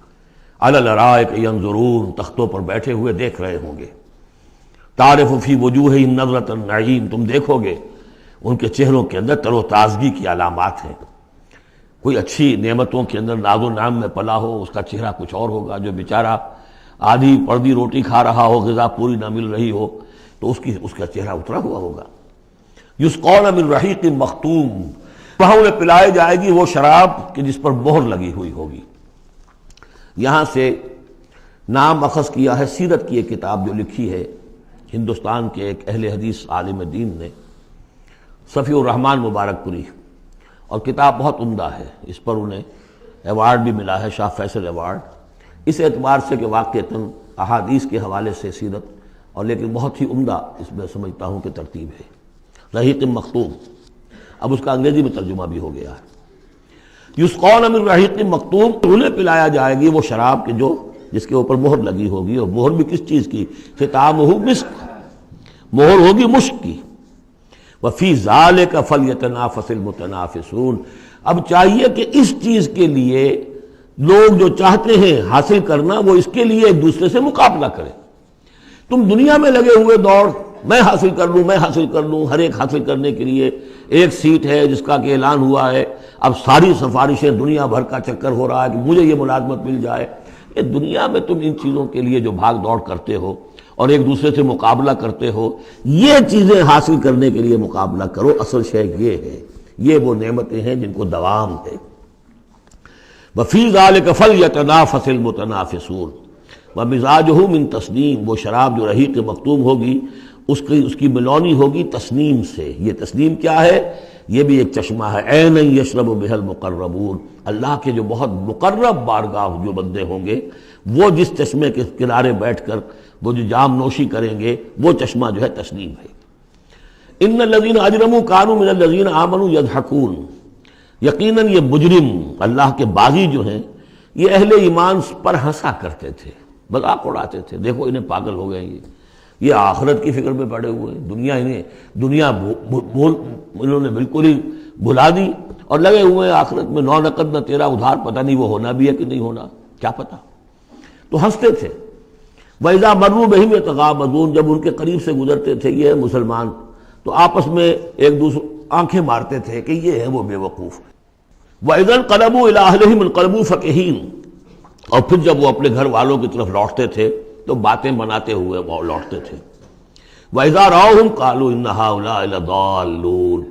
علی الارائک ینظرون، تختوں پر بیٹھے ہوئے دیکھ رہے ہوں گے۔ تعرف فی وجوہہم نظرۃ النعیم، تم دیکھو گے ان کے چہروں کے اندر تر و تازگی کی علامات ہیں۔ کوئی اچھی نعمتوں کے اندر ناز و نعم میں پلا ہو، اس کا چہرہ کچھ اور ہوگا، جو بیچارہ آدھی پردی روٹی کھا رہا ہو، غذا پوری نہ مل رہی ہو تو اس کا چہرہ اترا ہوا ہوگا۔ یسقون من رحیق مختوم، وہاں انہیں پلائی جائے گی وہ شراب کہ جس پر مہر لگی ہوئی ہوگی۔ یہاں سے نام اخذ کیا ہے سیرت کی ایک کتاب جو لکھی ہے ہندوستان کے ایک اہل حدیث عالم دین نے، صفی الرحمن مبارک پوری، اور کتاب بہت عمدہ ہے، اس پر انہیں ایوارڈ بھی ملا ہے، شاہ فیصل ایوارڈ، اس اعتبار سے کہ واقعتاً احادیث کے حوالے سے سیرت، اور لیکن بہت ہی عمدہ اس میں سمجھتا ہوں کہ ترتیب ہے۔ رحیق مختوم، اب اس کا انگریزی میں ترجمہ بھی ہو گیا ہے۔ یسقون من رحیق مختوم، انہیں پلایا جائے گی وہ شراب کہ جو جس کے اوپر مہر لگی ہوگی، اور مہر بھی کس چیز کی؟ ختامہ مسک، مہر ہوگی مشک کی۔ وفی ذالک فلیتنافس المتنافسون، اب چاہیے کہ اس چیز کے لیے لوگ جو چاہتے ہیں حاصل کرنا وہ اس کے لیے ایک دوسرے سے مقابلہ کریں۔ تم دنیا میں لگے ہوئے دوڑ، میں حاصل کر لوں، میں حاصل کر لوں، ہر ایک حاصل کرنے کے لیے ایک سیٹ ہے جس کا کہ اعلان ہوا ہے، اب ساری سفارشیں دنیا بھر کا چکر ہو رہا ہے کہ مجھے یہ ملازمت مل جائے۔ یہ دنیا میں تم ان چیزوں کے لیے جو بھاگ دوڑ کرتے ہو اور ایک دوسرے سے مقابلہ کرتے ہو، یہ چیزیں حاصل کرنے کے لیے مقابلہ کرو، اصل شے یہ ہے، یہ وہ نعمتیں ہیں جن کو دوام ہے۔ وفی ذالک فلیتنافس المتنافسون ومزاجہ من تسنیم، وہ شراب جو رحیق مختوم ہوگی اس کی ملونی ہوگی تسنیم سے۔ یہ تسنیم کیا ہے؟ یہ بھی ایک چشمہ ہے، عین یشرب بہ المقربون، اللہ کے جو بہت مقرب بارگاہ جو بندے ہوں گے وہ جس چشمے کے کنارے بیٹھ کر وہ جو جام نوشی کریں گے وہ چشمہ جو ہے تسنیم ہے۔ ان الذین اجرموا کانوا من الذین آمنوا یضحکون، یقیناً یہ مجرم اللہ کے باغی جو ہیں یہ اہل ایمان پر ہنسا کرتے تھے، مذاق اڑاتے تھے، دیکھو انہیں پاگل ہو گئے یہ آخرت کی فکر میں پڑے ہوئے ہیں، دنیا انہوں نے بالکل ہی بھلا دی اور لگے ہوئے ہیں آخرت میں، نو نقد نہ تیرا ادھار، پتہ نہیں وہ ہونا بھی ہے کہ نہیں ہونا، کیا پتہ، تو ہنستے تھے۔ وَإِذَا مَرُّوا بِهِمْ يَتَغَامَزُونَ، جب ان کے قریب سے گزرتے تھے یہ مسلمان تو آپس میں ایک دوسرے آنکھیں مارتے تھے کہ یہ ہے وہ بے وقوف۔ وَإِذَا انقلبوا إِلَىٰ أَهْلِهِمْ انقلبوا فَكِهِينَ، اور پھر جب وہ اپنے گھر والوں کی طرف لوٹتے تھے تو باتیں بناتے ہوئے وہ لوٹتے تھے۔ وَإِذَا رَأَوْهُمْ قَالُوا إِنَّ هَٰؤُلَاءِ لَضَالُّونَ،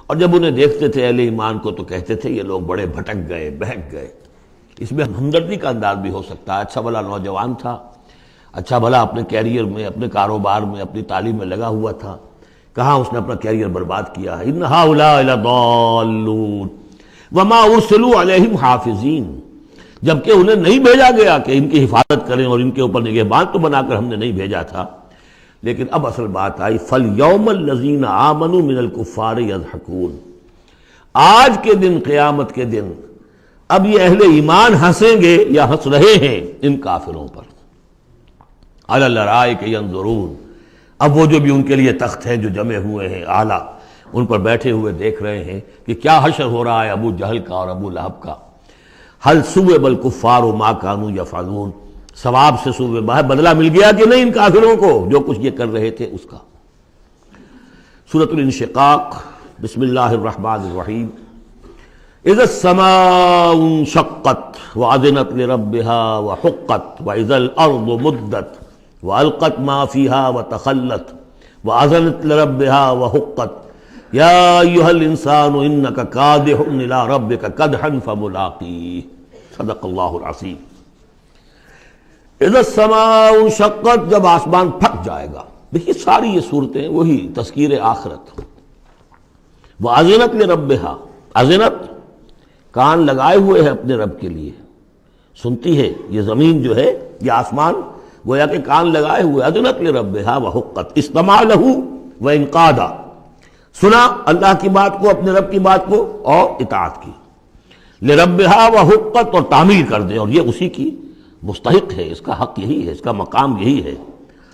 اور جب انہیں دیکھتے تھے اہل ایمان کو تو کہتے تھے یہ لوگ بڑے بھٹک گئے، بہک گئے۔ اس میں ہمدردی کا انداز بھی ہو سکتا ہے، اچھا بھلا نوجوان تھا، اچھا بھلا اپنے کیریئر میں، اپنے کاروبار میں، اپنی تعلیم میں لگا ہوا تھا، کہاں اس نے اپنا کیریئر برباد کیا ہے۔ ان هؤلاء لضالون وما ارسلوا علیہم حافظین، جبکہ انہیں نہیں بھیجا گیا کہ ان کی حفاظت کریں اور ان کے اوپر نگہبان تو بنا کر ہم نے نہیں بھیجا تھا۔ لیکن اب اصل بات آئی، فَالْيَوْمَ الَّذِينَ آمَنُوا مِنَ الْكُفَّارِ يَضْحَكُونَ، آج کے دن، قیامت کے دن، اب یہ اہل ایمان ہنسیں گے یا ہنس رہے ہیں ان کافروں پر۔ عَلَى الْأَرَائِكِ يَنظُرُونَ، اب وہ جو بھی ان کے لیے تخت ہیں جو جمے ہوئے ہیں اعلیٰ، ان پر بیٹھے ہوئے دیکھ رہے ہیں کہ کیا حشر ہو رہا ہے ابو جہل کا اور ابو لہب کا۔ هَلْ ثُوِبَ الْكُفَّارُ مَا كَانُوا يَفْعَلُونَ، ثواب سے صوبہ ہے، بدلہ مل گیا کہ نہیں ان کافروں کو جو کچھ یہ کر رہے تھے اس کا۔ سورۃ الانشقاق، بسم اللہ الرحمن الرحیم۔ اذا السماء انشقت وأذنت لربها وحقت وإذا الأرض مدت وألقت ما فيها وتخلت وأذنت لربها وحقت يا أيها الإنسان إنك كادح إلى ربك كدحا فملاقيه، صدق اللہ العظیم۔ اذا السماء انشقت، جب آسمان پھٹ جائے گا۔ دیکھیے ساری یہ صورتیں وہی تذکیر آخرت۔ وَأَذِنَتْ لِرَبِّهَا، اذنت کان لگائے ہوئے ہے اپنے رب کے لیے، سنتی ہے یہ زمین جو ہے، یہ آسمان گویا کہ کان لگائے ہوئے۔ اذنت لِرَبِّهَا وَحُقَّتْ، استمع لَهُ وَإِنْقَادَ، سنا اللہ کی بات کو، اپنے رب کی بات کو اور اطاعت کی۔ لِرَبِّهَا وَحُقَّتْ، اور تعمیل کر دیں، اور یہ اسی کی مستحق ہے، اس کا حق یہی ہے، اس کا مقام یہی ہے۔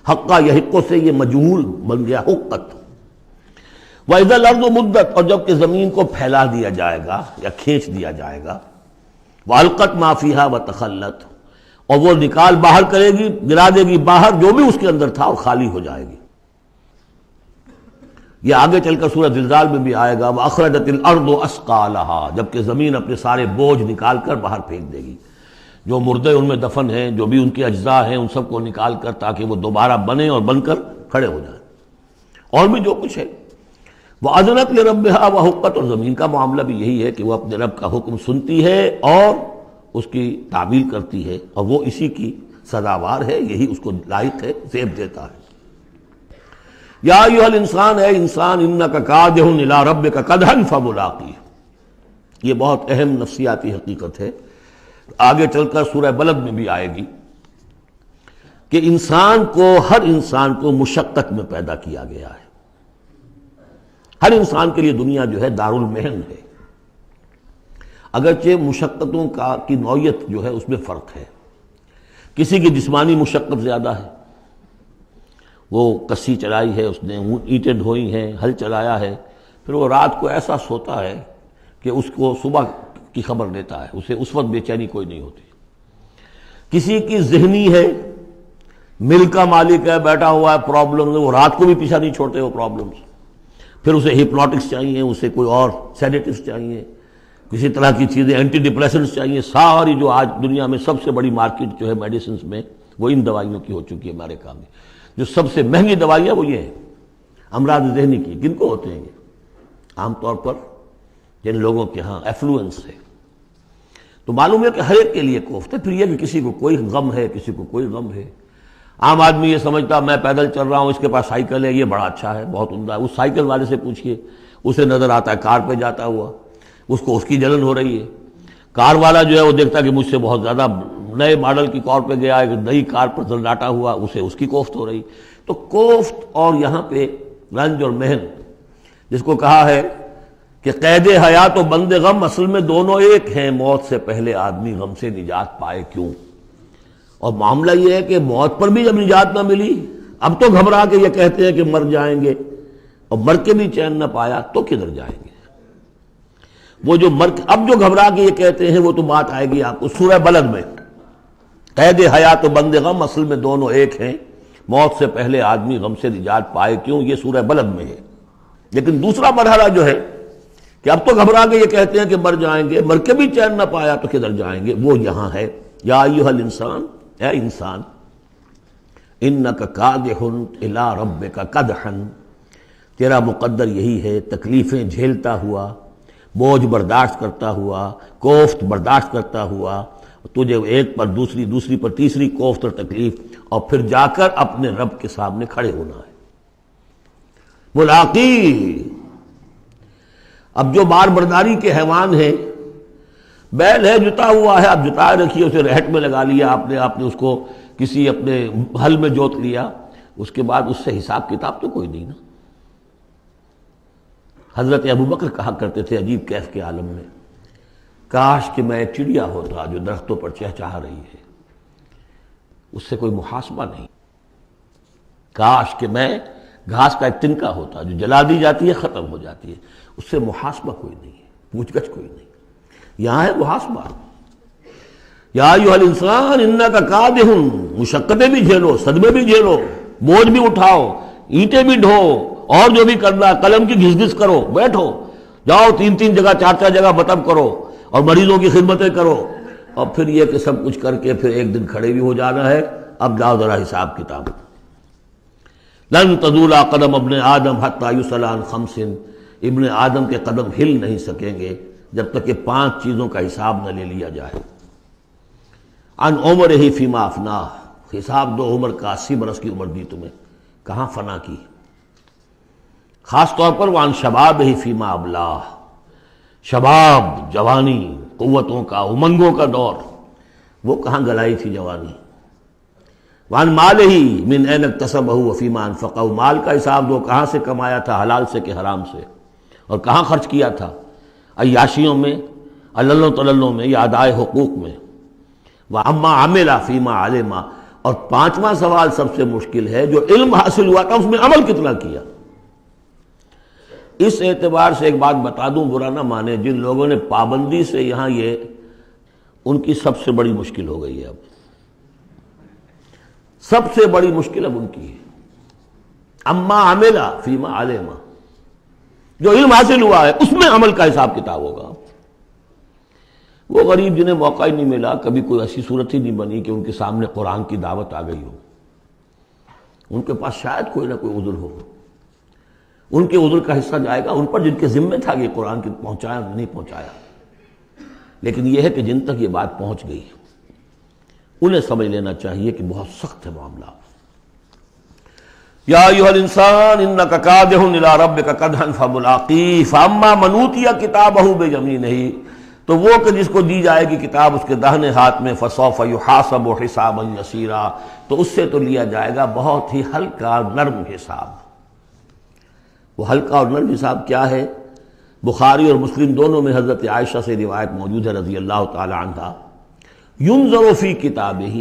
حقہ یحقو سے یہ مجہول بن گیا حقت۔ وَإِذَا الْأَرْضُ مُدَّتْ، اور جب کہ زمین کو پھیلا دیا جائے گا یا کھینچ دیا جائے گا۔ وَأَلْقَتْ مَا فِيهَا وَتَخَلَّتْ، اور وہ نکال باہر کرے گی، گرا دے گی باہر جو بھی اس کے اندر تھا اور خالی ہو جائے گی۔ یہ آگے چل کر سورہ زلزال میں بھی آئے گا، وَأَخْرَجَتِ الْأَرْضُ أَثْقَالَهَا، جب کہ زمین اپنے سارے بوجھ نکال کر باہر پھینک دے گی، جو مردے ان میں دفن ہیں، جو بھی ان کے اجزاء ہیں، ان سب کو نکال کر تاکہ وہ دوبارہ بنیں اور بن کر کھڑے ہو جائیں، اور بھی جو کچھ ہے۔ وَأَذِنَتْ لِرَبِّهَا وَحُقَّتْ، اور زمین کا معاملہ بھی یہی ہے کہ وہ اپنے رب کا حکم سنتی ہے اور اس کی تعمیل کرتی ہے، اور وہ اسی کی سزاوار ہے، یہی اس کو لائق ہے، زیب دیتا ہے۔ یا ایھا الانسان، اے انسان، انک کادح الی ربک کدحا فملاقیہ، یہ بہت اہم نفسیاتی حقیقت ہے، آگے چل کر سورہ بلد میں بھی آئے گی کہ انسان کو، ہر انسان کو مشقت میں پیدا کیا گیا ہے۔ ہر انسان کے لیے دنیا جو ہے دارالمحن ہے، اگرچہ مشقتوں کی نوعیت جو ہے اس میں فرق ہے۔ کسی کی جسمانی مشقت زیادہ ہے، وہ کسی چلائی ہے، اس نے اینٹیں ڈھوئی ہیں، ہل چلایا ہے، پھر وہ رات کو ایسا سوتا ہے کہ اس کو صبح کی خبر دیتا ہے، اسے اس وقت بے چینی کوئی نہیں ہوتی۔ کسی کی ذہنی ہے، مل کا مالک ہے، بیٹھا ہوا ہے، پرابلم، وہ رات کو بھی پیچھا نہیں چھوڑتے وہ پرابلمز، پھر اسے ہپنوٹکس چاہیے، اسے کوئی اور سیڈیٹیوز چاہیے، کسی طرح کی چیزیں، اینٹی ڈپریسنٹس چاہیے۔ ساری جو آج دنیا میں سب سے بڑی مارکیٹ جو ہے میڈیسنز میں، وہ ان دوائیوں کی ہو چکی ہے امریکہ میں۔ جو سب سے مہنگی دوائیاں وہ یہ ہیں امراض ذہنی کی۔ کن کو ہوتے ہیں یہ؟ عام طور پر جن لوگوں کے ہاں ایفلوئنس ہے، تو معلوم ہے کہ ہر ایک کے لیے کوفت ہے۔ پھر یہ کہ کسی کو کوئی غم ہے، کسی کو کوئی غم ہے۔ عام آدمی یہ سمجھتا میں پیدل چل رہا ہوں، اس کے پاس سائیکل ہے، یہ بڑا اچھا ہے، بہت عمدہ ہے۔ اس سائیکل والے سے پوچھئے، اسے نظر آتا ہے کار پہ جاتا ہوا، اس کو اس کی جلن ہو رہی ہے۔ کار والا جو ہے وہ دیکھتا ہے کہ مجھ سے بہت زیادہ نئے ماڈل کی کار پہ گیا ہے، نئی کار پر زلزلاتا ہوا، اسے اس کی کوفت ہو رہی۔ تو کوفت اور یہاں پہ رنج اور محن، جس کو کہا ہے کہ قید حیات و بند غم اصل میں دونوں ایک ہیں، موت سے پہلے آدمی غم سے نجات پائے کیوں؟ اور معاملہ یہ ہے کہ موت پر بھی جب نجات نہ ملی، اب تو گھبرا کے یہ کہتے ہیں کہ مر جائیں گے، اور مر کے بھی چین نہ پایا تو کدھر جائیں گے؟ وہ جو اب جو گھبرا کے یہ کہتے ہیں وہ تو بات آئے گی آپ کو سورہ بلد میں۔ قید حیات و بند غم اصل میں دونوں ایک ہیں، موت سے پہلے آدمی غم سے نجات پائے کیوں، یہ سورہ بلد میں ہے۔ لیکن دوسرا مرحلہ جو ہے کہ اب تو گھبرا کے یہ کہتے ہیں کہ مر جائیں گے، مر کے بھی چین نہ پایا تو کدھر جائیں گے، وہ یہاں ہے یا ایھا الانسان، اے انسان، انک کادح الی ربک کدحا، تیرا مقدر یہی ہے تکلیفیں جھیلتا ہوا، بوجھ برداشت کرتا ہوا، کوفت برداشت کرتا ہوا، تجھے ایک پر دوسری، دوسری پر تیسری کوفت اور تکلیف، اور پھر جا کر اپنے رب کے سامنے کھڑے ہونا ہے ملاقی۔ اب جو بار برداری کے حیوان ہیں، بیل ہے جتا ہوا ہے، اب جتا رکھیے، اسے رہٹ میں لگا لیا آپ نے اس کو کسی اپنے ہل میں جوت لیا، اس کے بعد اس سے حساب کتاب تو کوئی نہیں نا۔ حضرت ابوبکر کہا کرتے تھے عجیب کیف کے عالم میں، کاش کہ میں ایک چڑیا ہوتا جو درختوں پر چہچہا رہی ہے، اس سے کوئی محاسبہ نہیں، کاش کہ میں گھاس کا ایک تنکا ہوتا جو جلا دی جاتی ہے ختم ہو جاتی ہے، اس سے محاسبہ کوئی نہیں ہے، پوچھ گچھ کوئی نہیں۔ یہاں ہے محاسبہ، یا ایھا الانسان انک کادح، مشقتیں بھی جھیلو، صدمے بھی جھیلو، بوجھ بھی اٹھاؤ، اینٹیں بھی ڈھو، اور جو بھی کرنا قلم کی گھس گھس کرو، بیٹھو، جاؤ 3 جگہ 4 جگہ مطلب کرو، اور مریضوں کی خدمتیں کرو، اور پھر یہ کہ سب کچھ کر کے پھر ایک دن کھڑے بھی ہو جانا ہے، اب جاؤ ذرا حساب کتاب۔ لن تزول قدم ابن آدم حتی یسأل عن 5، ابن آدم کے قدم ہل نہیں سکیں گے جب تک کہ 5 چیزوں کا حساب نہ لے لیا جائے۔ عن عمرہ فیما افناہ، حساب دو عمر کا، 80 برس کی عمر دی تمہیں، کہاں فنا کی، خاص طور پر وعن شبابہ فیما ابلاہ، شباب، جوانی، قوتوں کا، امنگوں کا دور، وہ کہاں گلائی تھی جوانی۔ وعن مالہ من این اکتسبہ وفیما انفقہ، مال کا حساب دو، کہاں سے کمایا تھا، حلال سے کہ حرام سے، اور کہاں خرچ کیا تھا، عیاشیوں میں، عللوں تللوں میں، یا ادائے حقوق میں۔ وَعَمَّا عَمِلَ فِيمَا عَلِمَ، اور 5واں سوال سب سے مشکل ہے، جو علم حاصل ہوا تھا اس میں عمل کتنا کیا۔ اس اعتبار سے ایک بات بتا دوں، برا نہ مانے، جن لوگوں نے پابندی سے یہاں، یہ ان کی سب سے بڑی مشکل ہو گئی ہے، اب سب سے بڑی مشکل اب ان کی ہے۔ اما عمل فیما علم، جو علم حاصل ہوا ہے اس میں عمل کا حساب کتاب ہوگا۔ وہ غریب جنہیں موقع ہی نہیں ملا، کبھی کوئی ایسی صورت ہی نہیں بنی کہ ان کے سامنے قرآن کی دعوت آ گئی ہو، ان کے پاس شاید کوئی نہ کوئی عذر ہو، ان کے عذر کا حصہ جائے گا ان پر جن کے ذمے تھا کہ قرآن کی پہنچایا نہیں پہنچایا۔ لیکن یہ ہے کہ جن تک یہ بات پہنچ گئی انہیں سمجھ لینا چاہیے کہ بہت سخت ہے معاملہ۔ یا ایھا الانسان انک کادح الی ربک کدحا فملاقیہ فاما من اوتی کتابہ بیمینہ، تو وہ کہ جس کو دی جائے گی کتاب اس کے داہنے ہاتھ میں، فسوف یحاسب حسابا یسیرا، تو اس سے تو لیا جائے گا بہت ہی ہلکا نرم حساب۔ وہ ہلکا اور نرم حساب کیا ہے؟ بخاری اور مسلم دونوں میں حضرت عائشہ سے روایت موجود ہے رضی اللہ تعالی عنہا، ينظر فی کتابہ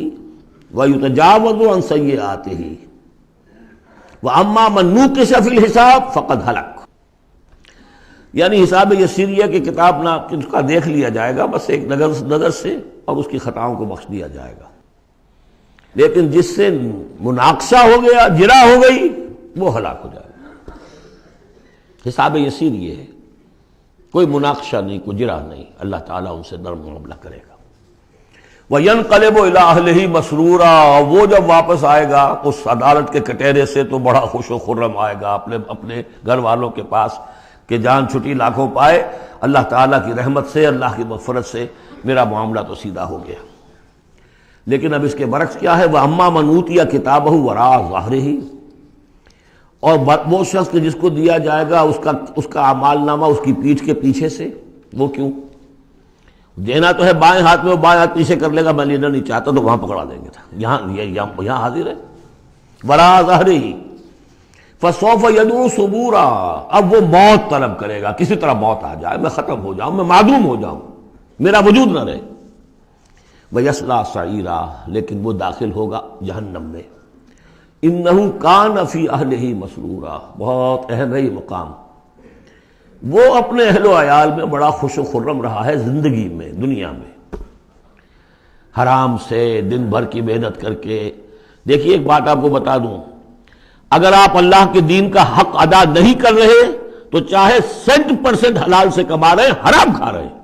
ویتجاوز عن سیئاتہ واما من نوقش فی الحساب فقد ہلک، یعنی حساب یسیریہ کی کتاب نہ اس کا دیکھ لیا جائے گا بس ایک نظر سے، اور اس کی خطاؤں کو بخش دیا جائے گا، لیکن جس سے مناقشہ ہو گیا، جرا ہو گئی، وہ ہلاک ہو جائے گا۔ حساب یسیر یہ ہے، کوئی مناقشہ نہیں، کوئی جرا نہیں، اللہ تعالیٰ ان سے نرم معاملہ کرے گا۔ وَيَنْقَلِبُ إِلَىٰ أَهْلِهِ مَسْرُورًا، وہ جب واپس آئے گا اس عدالت کے کٹہرے سے تو بڑا خوش و خرم آئے گا اپنے گھر والوں کے پاس کہ جان چھٹی لاکھوں پائے، اللہ تعالیٰ کی رحمت سے، اللہ کی مغفرت سے میرا معاملہ تو سیدھا ہو گیا۔ لیکن اب اس کے برعکس کیا ہے، وَأَمَّا مَنْ أُوتِيَ كِتَابَهُ وَرَاءَ ظَهْرِهِ، اور وہ شخص کہ جس کو دیا جائے گا اس کا اعمال نامہ اس کی پیٹھ کے پیچھے سے، وہ کیوں؟ دینا تو ہے بائیں ہاتھ میں، وہ بائیں ہاتھ پیچھے کر لے گا، میں لینا نہیں چاہتا تو وہاں پکڑا دیں گے، یہاں حاضر ہے، وَرَاءَ ظَهْرِهِ فَسَوْفَ يَدْعُو ثُبُورًا، اب وہ موت طلب کرے گا، کسی طرح موت آ جائے، میں ختم ہو جاؤں، میں معدوم ہو جاؤں، میرا وجود نہ رہے۔ وَيَصْلَىٰ سَعِيرًا، لیکن وہ داخل ہوگا جہنم میں۔ إِنَّهُ كَانَ فِي أَهْلِهِ مَسْرُورًا، بہت اہم ہے یہ مقام، وہ اپنے اہل و عیال میں بڑا خوش و خرم رہا ہے زندگی میں، دنیا میں، حرام سے دن بھر کی محنت کر کے۔ دیکھیے ایک بات آپ کو بتا دوں، اگر آپ اللہ کے دین کا حق ادا نہیں کر رہے تو چاہے 100% حلال سے کما رہے ہیں حرام کھا رہے ہیں،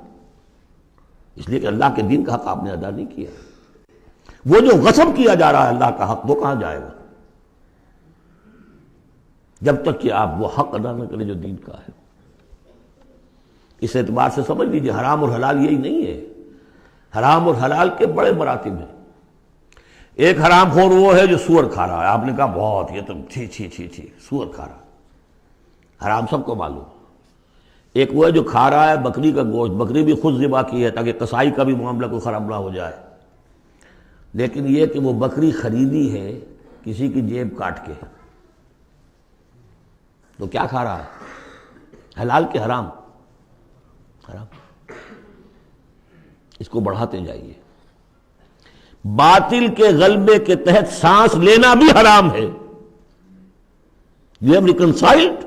اس لیے کہ اللہ کے دین کا حق آپ نے ادا نہیں کیا۔ وہ جو غصب کیا جا رہا ہے اللہ کا حق، وہ کہاں جائے گا جب تک کہ آپ وہ حق ادا نہ کریں جو دین کا ہے۔ اس اعتبار سے سمجھ لیجیے حرام اور حلال یہی نہیں ہے، حرام اور حلال کے بڑے مراتب ہیں۔ ایک حرام خور وہ ہے جو سور کھا رہا ہے، آپ نے کہا بہت یہ تو چھی چھی چھی چھی سور کھا رہا ہے، حرام سب کو معلوم۔ ایک وہ ہے جو کھا رہا ہے بکری کا گوشت، بکری بھی خود ذبح کی ہے تاکہ قصائی کا بھی معاملہ کوئی خراب نہ ہو جائے، لیکن یہ کہ وہ بکری خریدی ہے کسی کی جیب کاٹ کے، تو کیا کھا رہا ہے؟ حلال کے حرام؟ حرام۔ اس کو بڑھاتے جائیے۔ باطل کے غلبے کے تحت سانس لینا بھی حرام ہے۔ You have reconciled؟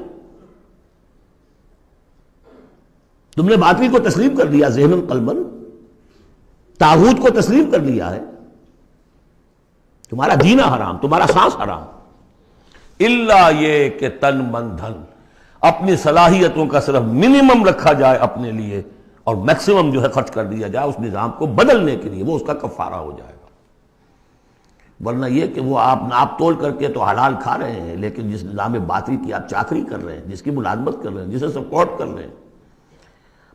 تم نے باطل کو تسلیم کر لیا، ذہن قلباً طاغوت کو تسلیم کر لیا ہے، تمہارا جینا حرام، تمہارا سانس حرام۔ الا یہ کہ تن من دھن، اپنی صلاحیتوں کا صرف منیمم رکھا جائے اپنے لیے اور میکسیمم جو ہے خرچ کر دیا جائے اس نظام کو بدلنے کے لیے، وہ اس کا کفارہ ہو جائے گا۔ ورنہ یہ کہ وہ آپ ناپ تول کر کے تو حلال کھا رہے ہیں، لیکن جس نظام باطل کی آپ چاکری کر رہے ہیں، جس کی ملازمت کر رہے ہیں، جسے سپورٹ کر رہے ہیں،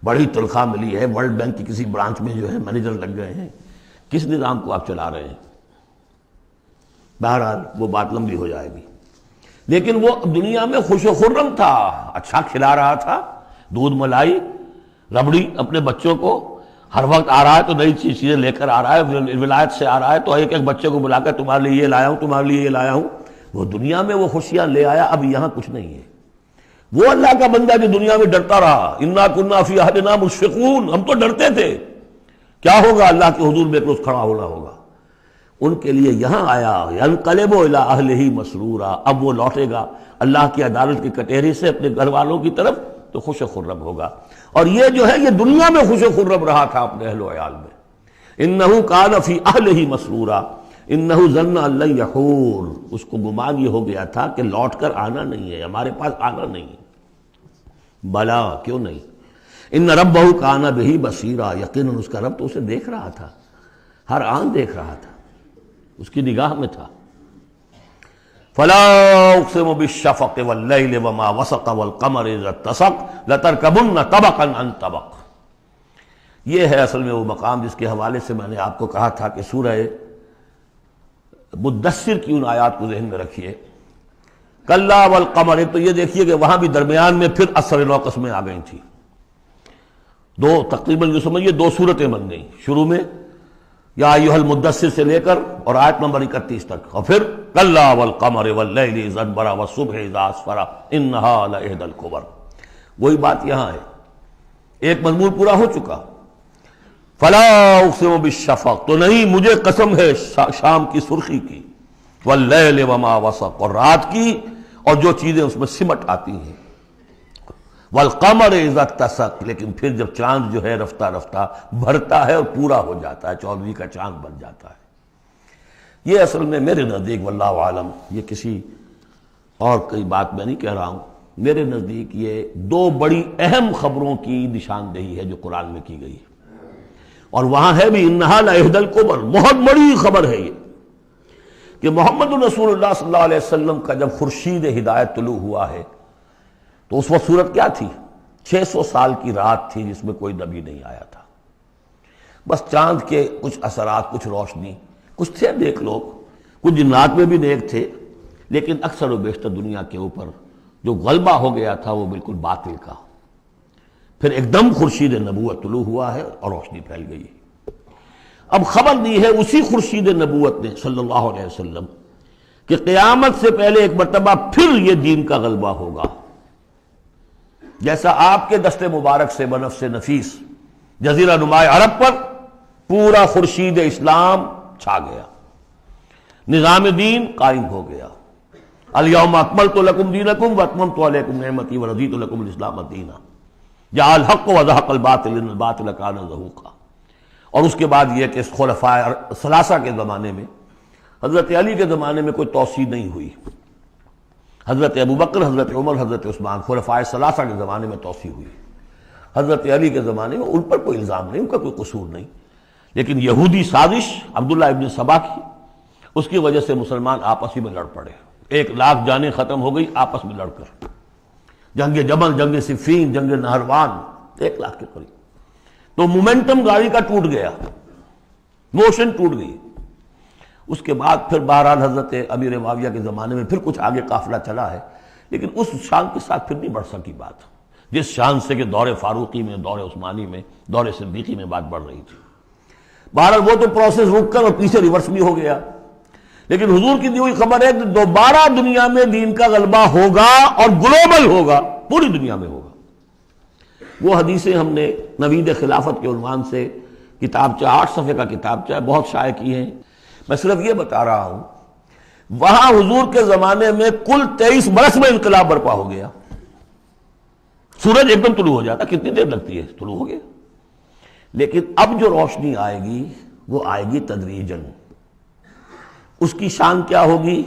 بڑی تنخواہ ملی ہے، ورلڈ بینک کی کسی برانچ میں جو ہے مینیجر لگ گئے ہیں، کس نظام کو آپ چلا رہے ہیں؟ بہرحال وہ بات لمبی ہو جائے گی۔ لیکن وہ دنیا میں خوش و خرم تھا، اچھا کھلا رہا تھا، دودھ ملائی ربڑی اپنے بچوں کو، ہر وقت آ رہا ہے تو نئی چیزیں لے کر آ رہا ہے، ولایت سے آ رہا ہے تو ایک ایک بچے کو بلا کر تمہارے لیے یہ لایا ہوں، تمہارے لیے یہ لایا ہوں۔ وہ دنیا میں وہ خوشیاں لے آیا، اب یہاں کچھ نہیں ہے۔ وہ اللہ کا بندہ جو دنیا میں ڈرتا رہا، انا کنا فی عہدنا مشفقون، ہم تو ڈرتے تھے کیا ہوگا، اللہ کے حضور میں روز کھڑا ہونا ہوگا، ان کے لیے یہاں آیا ینقلب الی اہلہ مسرورا، اب وہ لوٹے گا اللہ کی عدالت کی کٹہری سے اپنے گھر والوں کی طرف تو خوش و خرم ہوگا۔ اور یہ جو ہے یہ دنیا میں خوش و خرم رہا تھا اپنے اہل و عیال میں۔ انہ کان فی اہلہ مسرورا انہ ظن ان لن یحور، اس کو گمان یہ ہو گیا تھا کہ لوٹ کر آنا نہیں ہے، ہمارے پاس آنا نہیں ہے۔ بلا، کیوں نہیں؟ ان ربہ کان بہ بصیرا، یقیناً اس کا رب تو اسے دیکھ رہا تھا، ہر آن دیکھ رہا تھا، اس کی نگاہ میں تھا۔ فلا اقسم بالشفق واللیل وما وسق والقمر اذا اتسق لترکبن طبقا عن طبق۔ یہ ہے اصل میں وہ مقام جس کے حوالے سے میں نے آپ کو کہا تھا کہ سورہ مدثر کی ان آیات کو ذہن میں رکھیے۔ کلا والقمر، تو یہ دیکھیے کہ وہاں بھی درمیان میں پھر اثر نو قسمیں آ گئی تھیں، دو تقریباً جو سمجھیے دو صورتیں بن گئیں، شروع میں یا ایھا المدثر سے لے کر اور آیت نمبر 31 تک، اور پھر کلا والقمر واللیل اذا ادبر والصبح اذا اسفر انہا لإحدی الکبر۔ وہی بات یہاں ہے، ایک مضمون پورا ہو چکا۔ فلا اقسم بالشفق، تو نہیں مجھے قسم ہے شام کی سرخی کی، واللیل وما وسق، اور رات کی اور جو چیزیں اس میں سمٹ آتی ہیں، والقمر اذا اتسق، لیکن پھر جب چاند جو ہے رفتہ رفتہ بھرتا ہے اور پورا ہو جاتا ہے، 14ویں کا چاند بن جاتا ہے۔ یہ اصل میں میرے نزدیک واللہ عالم، یہ کسی اور کوئی بات میں نہیں کہہ رہا ہوں، میرے نزدیک یہ دو بڑی اہم خبروں کی نشاندہی ہے جو قرآن میں کی گئی ہے، اور وہاں ہے بھی انہا لإحدی الکبر، بہت بڑی خبر ہے یہ کہ محمد رسول اللہ صلی اللہ علیہ وسلم کا جب خورشید ہدایت طلوع ہوا ہے تو اس وقت صورت کیا تھی؟ 600 سال کی رات تھی جس میں کوئی نبی نہیں آیا تھا، بس چاند کے کچھ اثرات، کچھ روشنی، کچھ تھے نیک لوگ، کچھ جنات میں بھی نیک تھے، لیکن اکثر و بیشتر دنیا کے اوپر جو غلبہ ہو گیا تھا وہ بالکل باطل کا۔ پھر ایک دم خورشید نبوت طلوع ہوا ہے اور روشنی پھیل گئی ہے۔ اب خبر دی ہے اسی خورشید نبوت نے صلی اللہ علیہ وسلم کہ قیامت سے پہلے ایک مرتبہ پھر یہ دین کا غلبہ ہوگا، جیسا آپ کے دست مبارک سے بنفس نفیس جزیرہ نما عرب پر پورا خورشید اسلام چھا گیا، نظام دین قائم ہو گیا۔ الیوم اکملت لکم دینکم واتممت علیکم نعمتی ورضیت لکم الاسلام دینا، جاء الحق وزہق الباطل ان الباطل کان زہوقا۔ اور اس کے بعد یہ کہ خلفاء ثلاثہ کے زمانے میں، حضرت علی کے زمانے میں کوئی توسیع نہیں ہوئی، حضرت ابوبکر، حضرت عمر، حضرت عثمان، خلفائے ثلاثہ کے زمانے میں توسیع ہوئی. حضرت علی کے زمانے میں ان پر کوئی الزام نہیں، ان کا کوئی قصور نہیں، لیکن یہودی سازش عبداللہ ابن سبا کی، اس کی وجہ سے مسلمان آپس ہی میں لڑ پڑے. 1,00,000 جانیں ختم ہو گئی آپس میں لڑ کر. جنگ جمل، جنگ صفین، جنگ نہروان، 1,00,000 کے قریب. تو مومنٹم گاڑی کا ٹوٹ گیا، موشن ٹوٹ گئی. اس کے بعد پھر بہرحال حضرت امیر معاویہ کے زمانے میں پھر کچھ آگے قافلہ چلا ہے، لیکن اس شان کے ساتھ پھر نہیں بڑھ سکی بات، جس شان سے کہ دور فاروقی میں، دور عثمانی میں، دور صدیقی میں بات بڑھ رہی تھی. بہرحال وہ تو پروسیس رک کر اور پیچھے ریورس بھی ہو گیا. لیکن حضور کی دی ہوئی خبر ہے کہ دوبارہ دنیا میں دین کا غلبہ ہوگا اور گلوبل ہوگا، پوری دنیا میں ہوگا. وہ حدیثیں ہم نے نوید خلافت کے عنوان سے کتابچہ 8 صفحے کا کتابچہ ہے، بہت شائع کی ہیں. میں صرف یہ بتا رہا ہوں وہاں حضور کے زمانے میں کل 23 برس میں انقلاب برپا ہو گیا. سورج ایک دم طلوع ہو جاتا، کتنی دیر لگتی ہے، طلوع ہو گیا. لیکن اب جو روشنی آئے گی وہ آئے گی تدریجاً. اس کی شان کیا ہوگی؟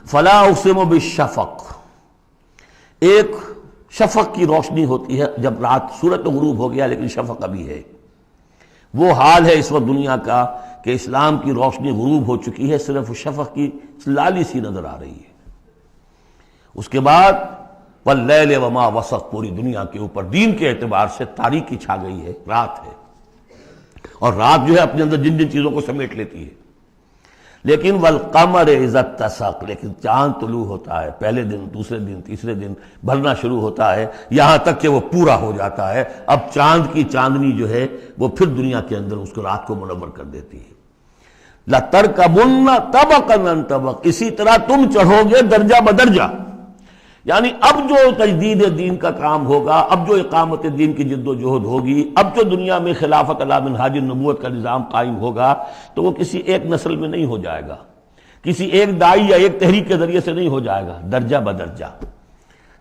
فلا اقسم بالشفق. ایک شفق کی روشنی ہوتی ہے جب رات، سورج تو غروب ہو گیا لیکن شفق ابھی ہے. وہ حال ہے اس وقت دنیا کا کہ اسلام کی روشنی غروب ہو چکی ہے، صرف شفق کی لالی سی نظر آ رہی ہے. اس کے بعد واللیل وما وسق، پوری دنیا کے اوپر دین کے اعتبار سے تاریکی چھا گئی ہے، رات ہے. اور رات جو ہے اپنے اندر جن جن چیزوں کو سمیٹ لیتی ہے. لیکن والقمر اذا اتسق، لیکن چاند طلوع ہوتا ہے، پہلے دن، دوسرے دن، تیسرے دن بھرنا شروع ہوتا ہے، یہاں تک کہ وہ پورا ہو جاتا ہے. اب چاند کی چاندنی جو ہے وہ پھر دنیا کے اندر اس کو رات کو منور کر دیتی ہے. لَتَرْكَبُنَّ طَبَقًا عَنْ طَبَقٍ، اسی طرح تم چڑھو گے درجہ بدرجہ. یعنی اب جو تجدید دین کا کام ہوگا، اب جو اقامت دین کی جد و جہد ہوگی، اب جو دنیا میں خلافت علی منہاج النبوت کا نظام قائم ہوگا، تو وہ کسی ایک نسل میں نہیں ہو جائے گا، کسی ایک دائی یا ایک تحریک کے ذریعے سے نہیں ہو جائے گا، درجہ بدرجہ.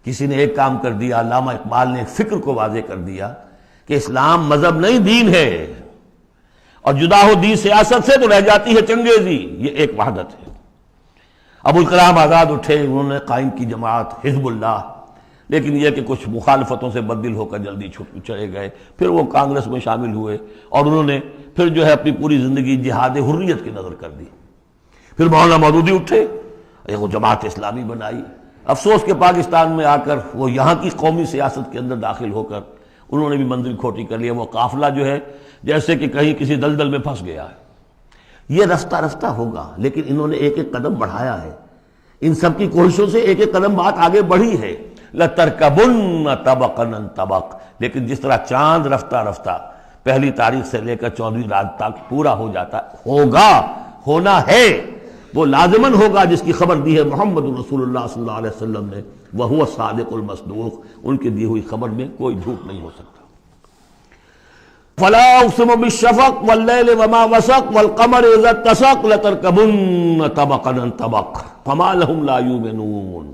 کسی نے ایک کام کر دیا، علامہ اقبال نے ایک فکر کو واضح کر دیا کہ اسلام مذہب نہیں دین ہے، اور جدا ہو دین سیاست سے تو رہ جاتی ہے چنگیزی. یہ ایک وحدت ہے. ابوالکلام آزاد اٹھے، انہوں نے قائم کی جماعت حزب اللہ، لیکن یہ کہ کچھ مخالفتوں سے بددل ہو کر جلدی چلے گئے. پھر وہ کانگریس میں شامل ہوئے اور انہوں نے پھر جو ہے اپنی پوری زندگی جہاد حریت کی نظر کر دی. پھر مولانا مودودی اٹھے، وہ جماعت اسلامی بنائی. افسوس کہ پاکستان میں آ کر وہ یہاں کی قومی سیاست کے اندر داخل ہو کر انہوں نے بھی منزل کھوٹی کر لیا. وہ قافلہ جو ہے جیسے کہ کہیں کسی دلدل میں پھنس گیا ہے. یہ رفتہ رفتہ ہوگا، لیکن انہوں نے ایک ایک قدم بڑھایا ہے. ان سب کی کوششوں سے ایک ایک قدم بات آگے بڑھی ہے. لَتَرْكَبُنَّ طَبَقًا عَنْ طَبَقٍ، لیکن جس طرح چاند رفتہ رفتہ پہلی تاریخ سے لے کر 14ویں رات تک پورا ہو جاتا ہوگا، ہونا ہے، وہ لازماً ہوگا جس کی خبر دی ہے محمد رسول اللہ صلی اللہ علیہ وسلم نے. وَهُوَ الصَّادِقُ الْمَصْدُوقُ، ان کے دی ہوئی خبر میں کوئی جھوٹ نہیں ہو سکتا. فلا اقسم بالشفق واللیل وما وسق والقمر اذا اتسق لتركبن طبقا عن طبق فما لهم لا يؤمنون.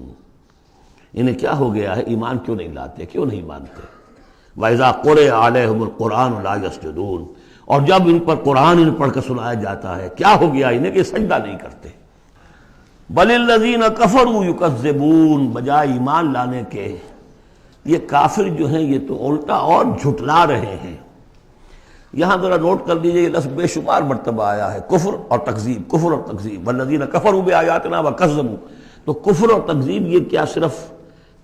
انہیں کیا ہو گیا ہے، ایمان کیوں نہیں لاتے، کیوں نہیں مانتے. واذا قرئ علیہم القرآن لا يسجدون، اور جب ان پر قرآن ان پڑھ کر سنایا جاتا ہے کیا ہو گیا انہیں کہ سجدہ نہیں کرتے. بل الذین کفروا یکذبون، بجائے ایمان لانے کے یہ کافر جو ہیں یہ تو الٹا اور جھٹلا رہے ہیں. یہاں ذرا نوٹ کر دیجئے، یہ لفظ بے شمار مرتبہ آیا ہے، کفر اور تکذیب، کفر اور تکذیب. والذین کفروا بآیاتنا وکذبوا، تو کفر اور تکذیب یہ کیا صرف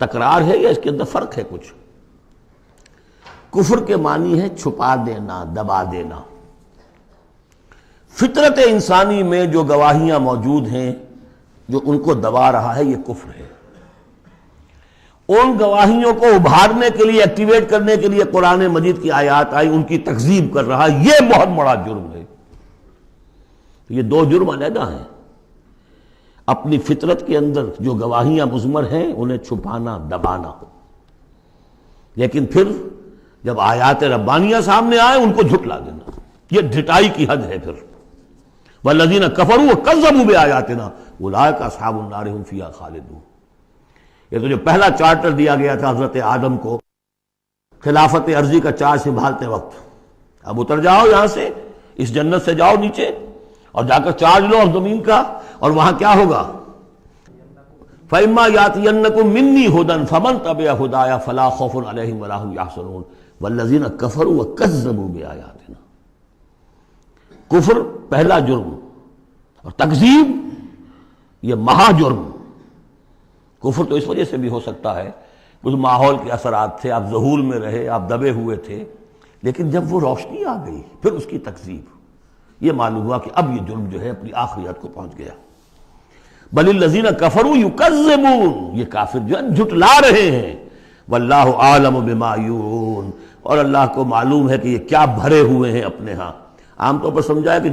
تکرار ہے یا اس کے اندر فرق ہے کچھ؟ کفر کے معنی ہے چھپا دینا، دبا دینا. فطرت انسانی میں جو گواہیاں موجود ہیں جو ان کو دبا رہا ہے، یہ کفر ہے. ان گواہیوں کو ابھارنے کے لیے، ایکٹیویٹ کرنے کے لیے قرآن مجید کی آیات آئی، ان کی تکذیب کر رہا ہے، یہ بہت بڑا جرم ہے. یہ دو جرم علیحدہ ہیں. اپنی فطرت کے اندر جو گواہیاں مضمر ہیں انہیں چھپانا، دبانا، لیکن پھر جب آیات ربانیہ سامنے آئے ان کو جھٹلا دینا، یہ ڈھٹائی کی حد ہے. پھر والذین کفروا وکذبوا بآیاتنا اولئک اصحاب النار هم فیہا خالدون. یہ تو جو پہلا چارٹر دیا گیا تھا حضرت آدم کو خلافت عرضی کا چارج سنبھالتے وقت، اب اتر جاؤ یہاں سے، اس جنت سے جاؤ نیچے اور جا کر چارج لو اور زمین کا، اور وہاں کیا ہوگا؟ فَإِمَّا يَأْتِيَنَّكُم مِّنِّي هُدًى فَمَن تَبِعَ هُدَايَ فَلَا خَوْفٌ عَلَيْهِمْ وَلَا هُمْ يَحْزَنُونَ وَالَّذِينَ كَفَرُوا وَكَذَّبُوا بِآيَاتِنَا۔ کفر پہلا جرم اور تکذیب یہ مہا جرم۔ کفر تو اس وجہ سے بھی ہو سکتا ہے کچھ ماحول کے اثرات تھے، آپ ذہول میں رہے، آپ دبے ہوئے تھے، لیکن جب وہ روشنی آ گئی پھر اس کی تکذیب، یہ معلوم ہوا کہ اب یہ جرم جو ہے اپنی آخری حد کو پہنچ گیا۔ بل الذین کفروا یکذبون، یہ کافر جو ہے جھٹلا رہے ہیں، واللہ عالم بما یوعون، اور اللہ کو معلوم ہے کہ یہ کیا بھرے ہوئے ہیں اپنے ہاں۔ عام طور پر سمجھا ہے کہ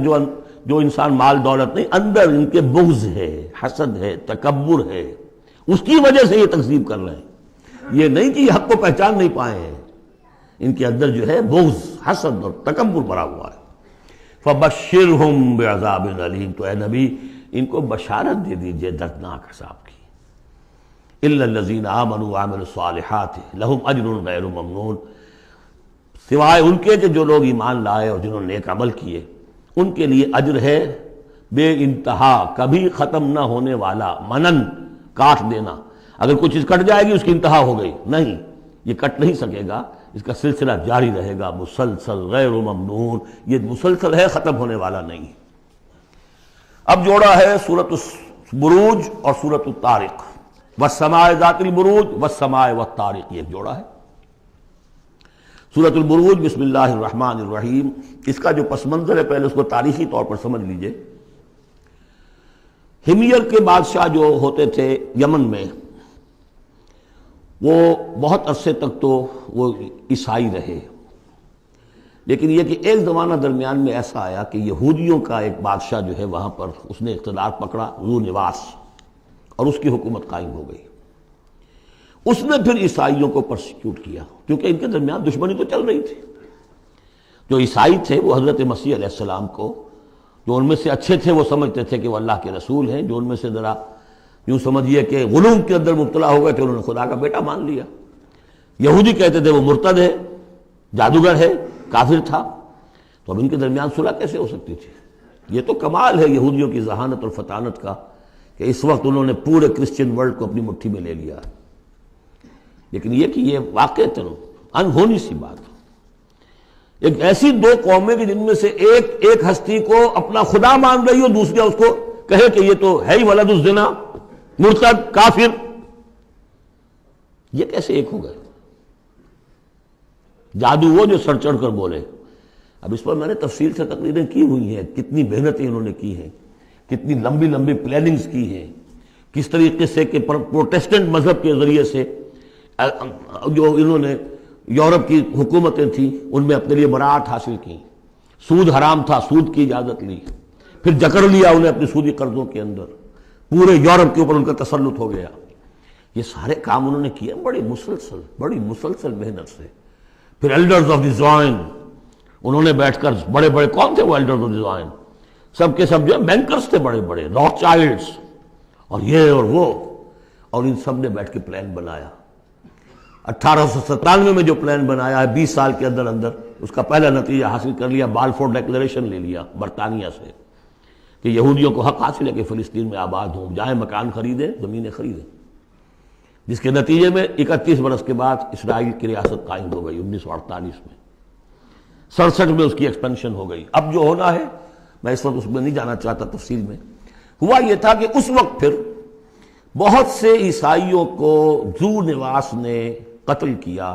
جو انسان مال دولت نہیں، اندر ان کے بغض ہے، حسد ہے، تکبر ہے، اس کی وجہ سے یہ تکذیب کر رہے ہیں، یہ نہیں کہ یہ حق کو پہچان نہیں پائے ہیں، ان کے اندر جو ہے بغض، حسد اور تکبر بھرا ہوا ہے۔ فبشرہم بعذاب علیم، تو اے نبی ان کو بشارت دے دیجئے دردناک عذاب کی۔ الا الذین آمنوا وعملوا الصالحات لہم اجر غیر ممنون، سوائے ان کے کہ جو لوگ ایمان لائے اور جنہوں نے نیک عمل کیے، ان کے لیے اجر ہے بے انتہا، کبھی ختم نہ ہونے والا، منن کاٹ دینا، اگر کوئی چیز کٹ جائے گی اس کی انتہا ہو گئی، نہیں، یہ کٹ نہیں سکے گا، اس کا سلسلہ جاری رہے گا، مسلسل غیر ممنون، یہ مسلسل ہے، ختم ہونے والا نہیں۔ اب جوڑا ہے سورۃ البروج اور سورۃ الطارق، والسماء ذات البروج والسماء والطارق، یہ ایک جوڑا ہے۔ سورۃ البروج بسم اللہ الرحمن الرحیم، اس کا جو پس منظر ہے پہلے اس کو تاریخی طور پر سمجھ لیجئے۔ ہمیر کے بادشاہ جو ہوتے تھے یمن میں، وہ بہت عرصے تک تو وہ عیسائی رہے، لیکن یہ کہ ایک زمانہ درمیان میں ایسا آیا کہ یہودیوں کا ایک بادشاہ جو ہے وہاں پر اس نے اقتدار پکڑا، ذو نواس، اور اس کی حکومت قائم ہو گئی۔ اس نے پھر عیسائیوں کو پرسیکیوٹ کیا، کیونکہ ان کے درمیان دشمنی تو چل رہی تھی۔ جو عیسائی تھے وہ حضرت مسیح علیہ السلام کو، جو ان میں سے اچھے تھے وہ سمجھتے تھے کہ وہ اللہ کے رسول ہیں، جو ان میں سے ذرا یوں سمجھیے کہ غلو کے اندر مبتلا ہو گئے تھے، انہوں نے خدا کا بیٹا مان لیا۔ یہودی کہتے تھے وہ مرتد ہے، جادوگر ہے، کافر تھا۔ تو اب ان کے درمیان صلح کیسے ہو سکتی تھی؟ یہ تو کمال ہے یہودیوں کی ذہانت اور فطانت کا کہ اس وقت انہوں نے پورے کرسچن ورلڈ کو اپنی مٹھی میں لے لیا ہے۔ لیکن یہ کہ یہ واقعتاً انہونی سی بات، ایک ایسی دو قومیں کہ جن میں سے ایک ہستی کو اپنا خدا مان رہی ہو، دوسری اس کو کہے کہ یہ تو ہے ہی ولد الزنا، مرتد، کافر، یہ کیسے ایک ہو گئے؟ جادو وہ جو سر چڑھ کر بولے۔ اب اس پر میں نے تفصیل سے تقریریں کی ہوئی ہیں، کتنی محنتیں انہوں نے کی ہیں، کتنی لمبی لمبی پلاننگز کی ہیں، کس طریقے سے کہ پروٹیسٹنٹ مذہب کے ذریعے سے جو انہوں نے یورپ کی حکومتیں تھیں ان میں اپنے لیے براعت حاصل کی، سود حرام تھا، سود کی اجازت لی، پھر جکڑ لیا انہیں اپنے سودی قرضوں کے اندر، پورے یورپ کے اوپر ان کا تسلط ہو گیا۔ یہ سارے کام انہوں نے کیے بڑی مسلسل محنت سے۔ پھر ایلڈرز آف دی زوائن، انہوں نے بیٹھ کر، بڑے بڑے کون تھے وہ ایلڈرز آف دی زوائن؟ سب کے سب جو ہے بینکرز تھے، بڑے بڑے راک چائلڈز اور یہ اور وہ، اور ان سب نے بیٹھ کے پلان بنایا۔ 1897 میں جو پلان بنایا ہے 20 سال کے اندر اندر اس کا پہلا نتیجہ حاصل کر لیا، بالفور ڈیکلیریشن لے لیا برطانیہ سے کہ یہودیوں کو حق حاصل ہے کہ فلسطین میں آباد ہوں، جائیں مکان خریدیں، زمینیں خریدیں، جس کے نتیجے میں 31 برس کے بعد اسرائیل کی ریاست قائم ہو گئی 1948 میں۔ 67 میں اس کی ایکسپینشن ہو گئی۔ اب جو ہونا ہے، میں اس وقت اس میں نہیں جانا چاہتا تفصیل میں، ہوا یہ تھا کہ اس وقت پھر بہت سے عیسائیوں کو ذو نواس نے قتل کیا،